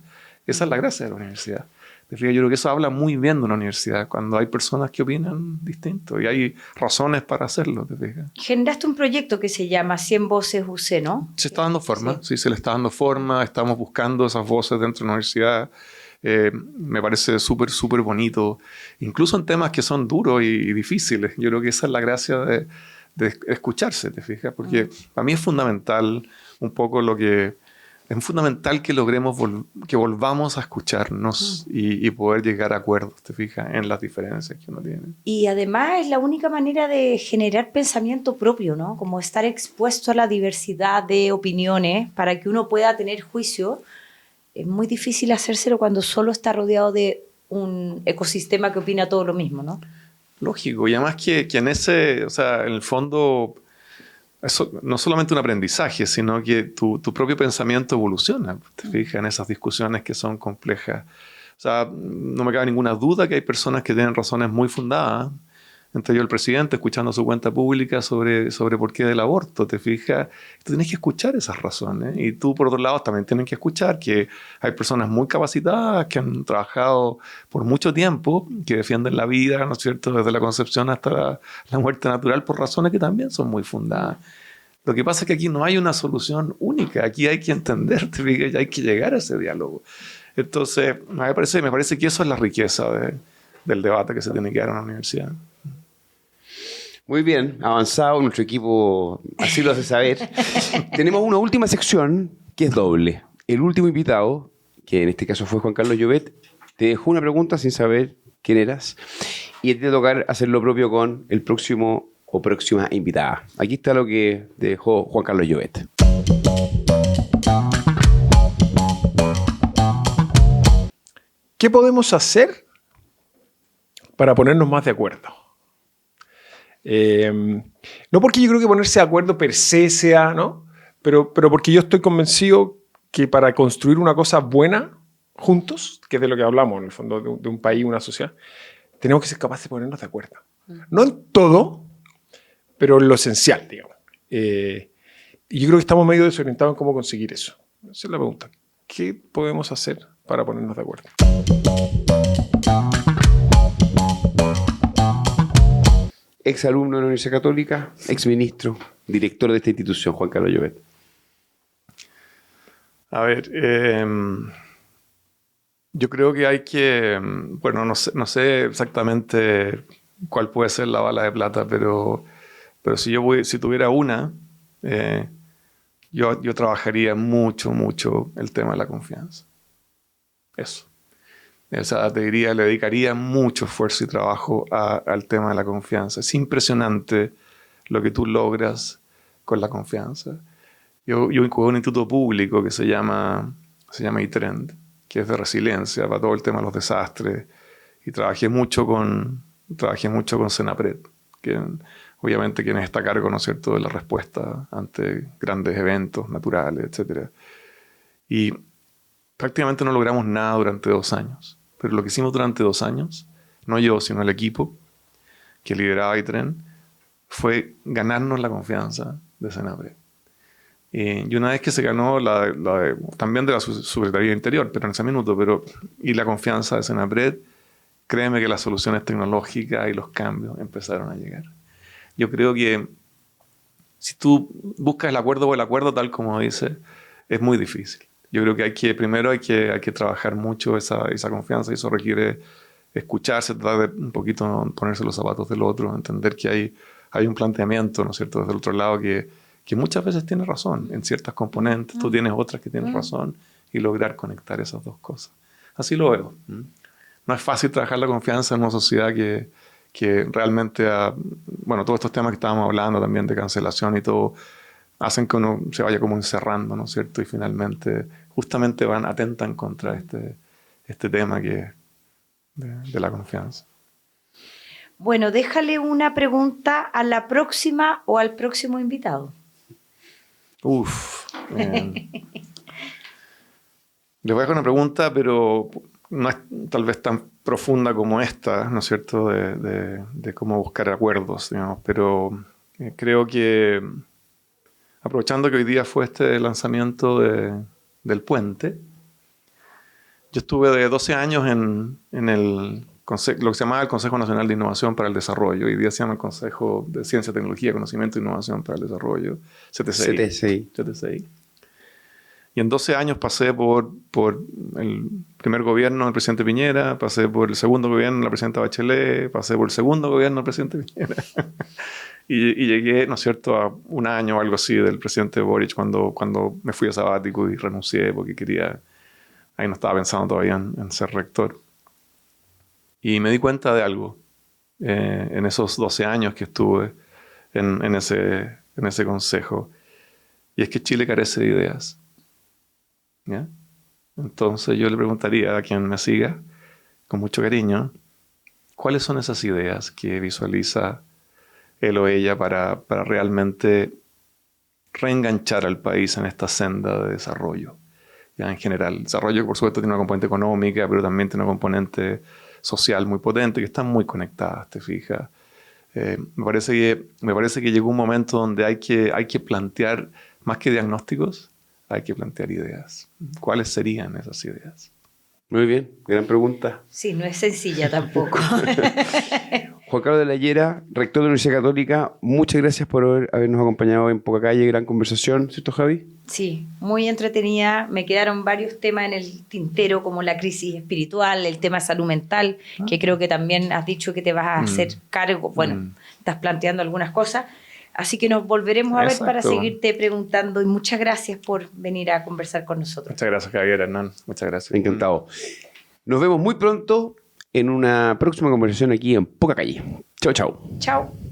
Speaker 3: Esa es la gracia de la universidad. Yo creo que eso habla muy bien de una universidad, cuando hay personas que opinan distinto y hay razones para hacerlo. ¿Te fijas?
Speaker 2: Generaste un proyecto que se llama 100 Voces UC, ¿no?
Speaker 3: Se está dando forma, sí, se le está dando forma, estamos buscando esas voces dentro de la universidad. Me parece súper, súper bonito, incluso en temas que son duros y difíciles. Yo creo que esa es la gracia de escucharse, ¿te fijas? Porque para mí es fundamental un poco es fundamental que logremos que volvamos a escucharnos y poder llegar a acuerdos, ¿te fijas? En las diferencias que uno tiene.
Speaker 2: Y además es la única manera de generar pensamiento propio, ¿no? Como estar expuesto a la diversidad de opiniones para que uno pueda tener juicio. Es muy difícil hacérselo cuando solo está rodeado de un ecosistema que opina todo lo mismo, ¿no?
Speaker 3: Lógico, y además que en ese, o sea, en el fondo... Eso no solamente un aprendizaje, sino que tu propio pensamiento evoluciona. Te fijas en esas discusiones que son complejas. O sea, no me cabe ninguna duda que hay personas que tienen razones muy fundadas. Entre ellos el presidente, escuchando su cuenta pública sobre por qué del aborto. Te fijas, tú tienes que escuchar esas razones. Y tú, por otro lado, también tienes que escuchar que hay personas muy capacitadas que han trabajado por mucho tiempo, que defienden la vida, ¿no es cierto?, desde la concepción hasta la muerte natural, por razones que también son muy fundadas. Lo que pasa es que aquí no hay una solución única. Aquí hay que entender, te fijas, y hay que llegar a ese diálogo. Entonces, me parece que eso es la riqueza del debate que se tiene que dar en la universidad.
Speaker 1: Muy bien, avanzado, nuestro equipo así lo hace saber. Tenemos una última sección que es doble. El último invitado, que en este caso fue Juan Carlos Llobet, te dejó una pregunta sin saber quién eras y a ti te tocar hacer lo propio con el próximo o próxima invitada. Aquí está lo que te dejó Juan Carlos Llobet.
Speaker 10: ¿Qué podemos hacer para ponernos más de acuerdo? No porque yo creo que ponerse de acuerdo per se sea, ¿no? Pero porque yo estoy convencido que para construir una cosa buena juntos, que es de lo que hablamos en el fondo de un país, una sociedad, tenemos que ser capaces de ponernos de acuerdo. No en todo, pero en lo esencial, digamos. Y yo creo que estamos medio desorientados en cómo conseguir eso. Esa es la pregunta. ¿Qué podemos hacer para ponernos de acuerdo?
Speaker 1: Ex alumno de la Universidad Católica, ex ministro, director de esta institución, Juan Carlos Llobet.
Speaker 3: A ver, yo creo que hay que, bueno, no sé exactamente cuál puede ser la bala de plata, pero si tuviera una, yo trabajaría mucho el tema de la confianza. Eso. O sea, te diría, le dedicaría mucho esfuerzo y trabajo al tema de la confianza. Es impresionante lo que tú logras con la confianza. Yo incubé un instituto público que se llama iTrend, que es de resiliencia para todo el tema de los desastres. Y trabajé mucho con Senapred, que obviamente quien está a cargo, ¿no es cierto?, de la respuesta ante grandes eventos naturales, etc. Y prácticamente no logramos nada durante 2 años. Pero lo que hicimos durante 2 años, no yo, sino el equipo que lideraba iTrend, fue ganarnos la confianza de Senapred. Y una vez que se ganó también de la Subsecretaría de Interior, pero en ese minuto, y la confianza de Senapred, créeme que las soluciones tecnológicas y los cambios empezaron a llegar. Yo creo que si tú buscas el acuerdo o el acuerdo tal como dice, es muy difícil. Yo creo que primero hay que trabajar mucho esa confianza, y eso requiere escucharse, tratar de un poquito ponerse los zapatos del otro, entender que hay un planteamiento, ¿no es cierto?, desde el otro lado que muchas veces tiene razón en ciertas componentes, tú tienes otras que tienen razón, y lograr conectar esas dos cosas. Así lo veo. No es fácil trabajar la confianza en una sociedad que realmente, bueno, todos estos temas que estábamos hablando también de cancelación y todo, hacen que uno se vaya como encerrando, ¿no es cierto? Y finalmente, justamente atentan contra este tema que de la confianza.
Speaker 2: Bueno, déjale una pregunta a la próxima o al próximo invitado.
Speaker 3: Les voy a dejar una pregunta, pero no es tal vez tan profunda como esta, ¿no es cierto?, de cómo buscar acuerdos, digamos. Pero creo que, aprovechando que hoy día fue este lanzamiento del puente, yo estuve de 12 años en lo que se llamaba el Consejo Nacional de Innovación para el Desarrollo. Hoy día se llama el Consejo de Ciencia, Tecnología, Conocimiento e Innovación para el Desarrollo, CTCI. Y en 12 años pasé por el primer gobierno del presidente Piñera, pasé por el segundo gobierno de la presidenta Bachelet, pasé por el segundo gobierno del presidente Piñera. y llegué, ¿no es cierto?, a un año o algo así del presidente Boric cuando me fui a sabático y renuncié porque quería... Ahí no estaba pensando todavía en ser rector. Y me di cuenta de algo en esos 12 años que estuve en ese consejo. Y es que Chile carece de ideas. ¿Ya? Entonces yo le preguntaría a quien me siga, con mucho cariño, ¿cuáles son esas ideas que visualiza él o ella para realmente reenganchar al país en esta senda de desarrollo? Ya en general, el desarrollo por supuesto tiene una componente económica, pero también tiene una componente social muy potente, que están muy conectadas, ¿te fijas? Me parece que llegó un momento donde hay que plantear, más que diagnósticos, hay que plantear ideas. ¿Cuáles serían esas ideas?
Speaker 1: Muy bien, gran pregunta.
Speaker 2: Sí, no es sencilla tampoco.
Speaker 1: Juan Carlos de la Llera, rector de la Universidad Católica, muchas gracias por habernos acompañado en Poca Calle, gran conversación, ¿cierto, Javi?
Speaker 2: Sí, muy entretenida. Me quedaron varios temas en el tintero, como la crisis espiritual, el tema salud mental, que creo que también has dicho que te vas a hacer cargo. Bueno, estás planteando algunas cosas. Así que nos volveremos a ver para seguirte preguntando. Y muchas gracias por venir a conversar con nosotros.
Speaker 3: Muchas gracias, Javier, Hernán. Muchas gracias.
Speaker 1: Encantado. Nos vemos muy pronto en una próxima conversación aquí en Poca Calle. Chao, chao.
Speaker 2: Chao.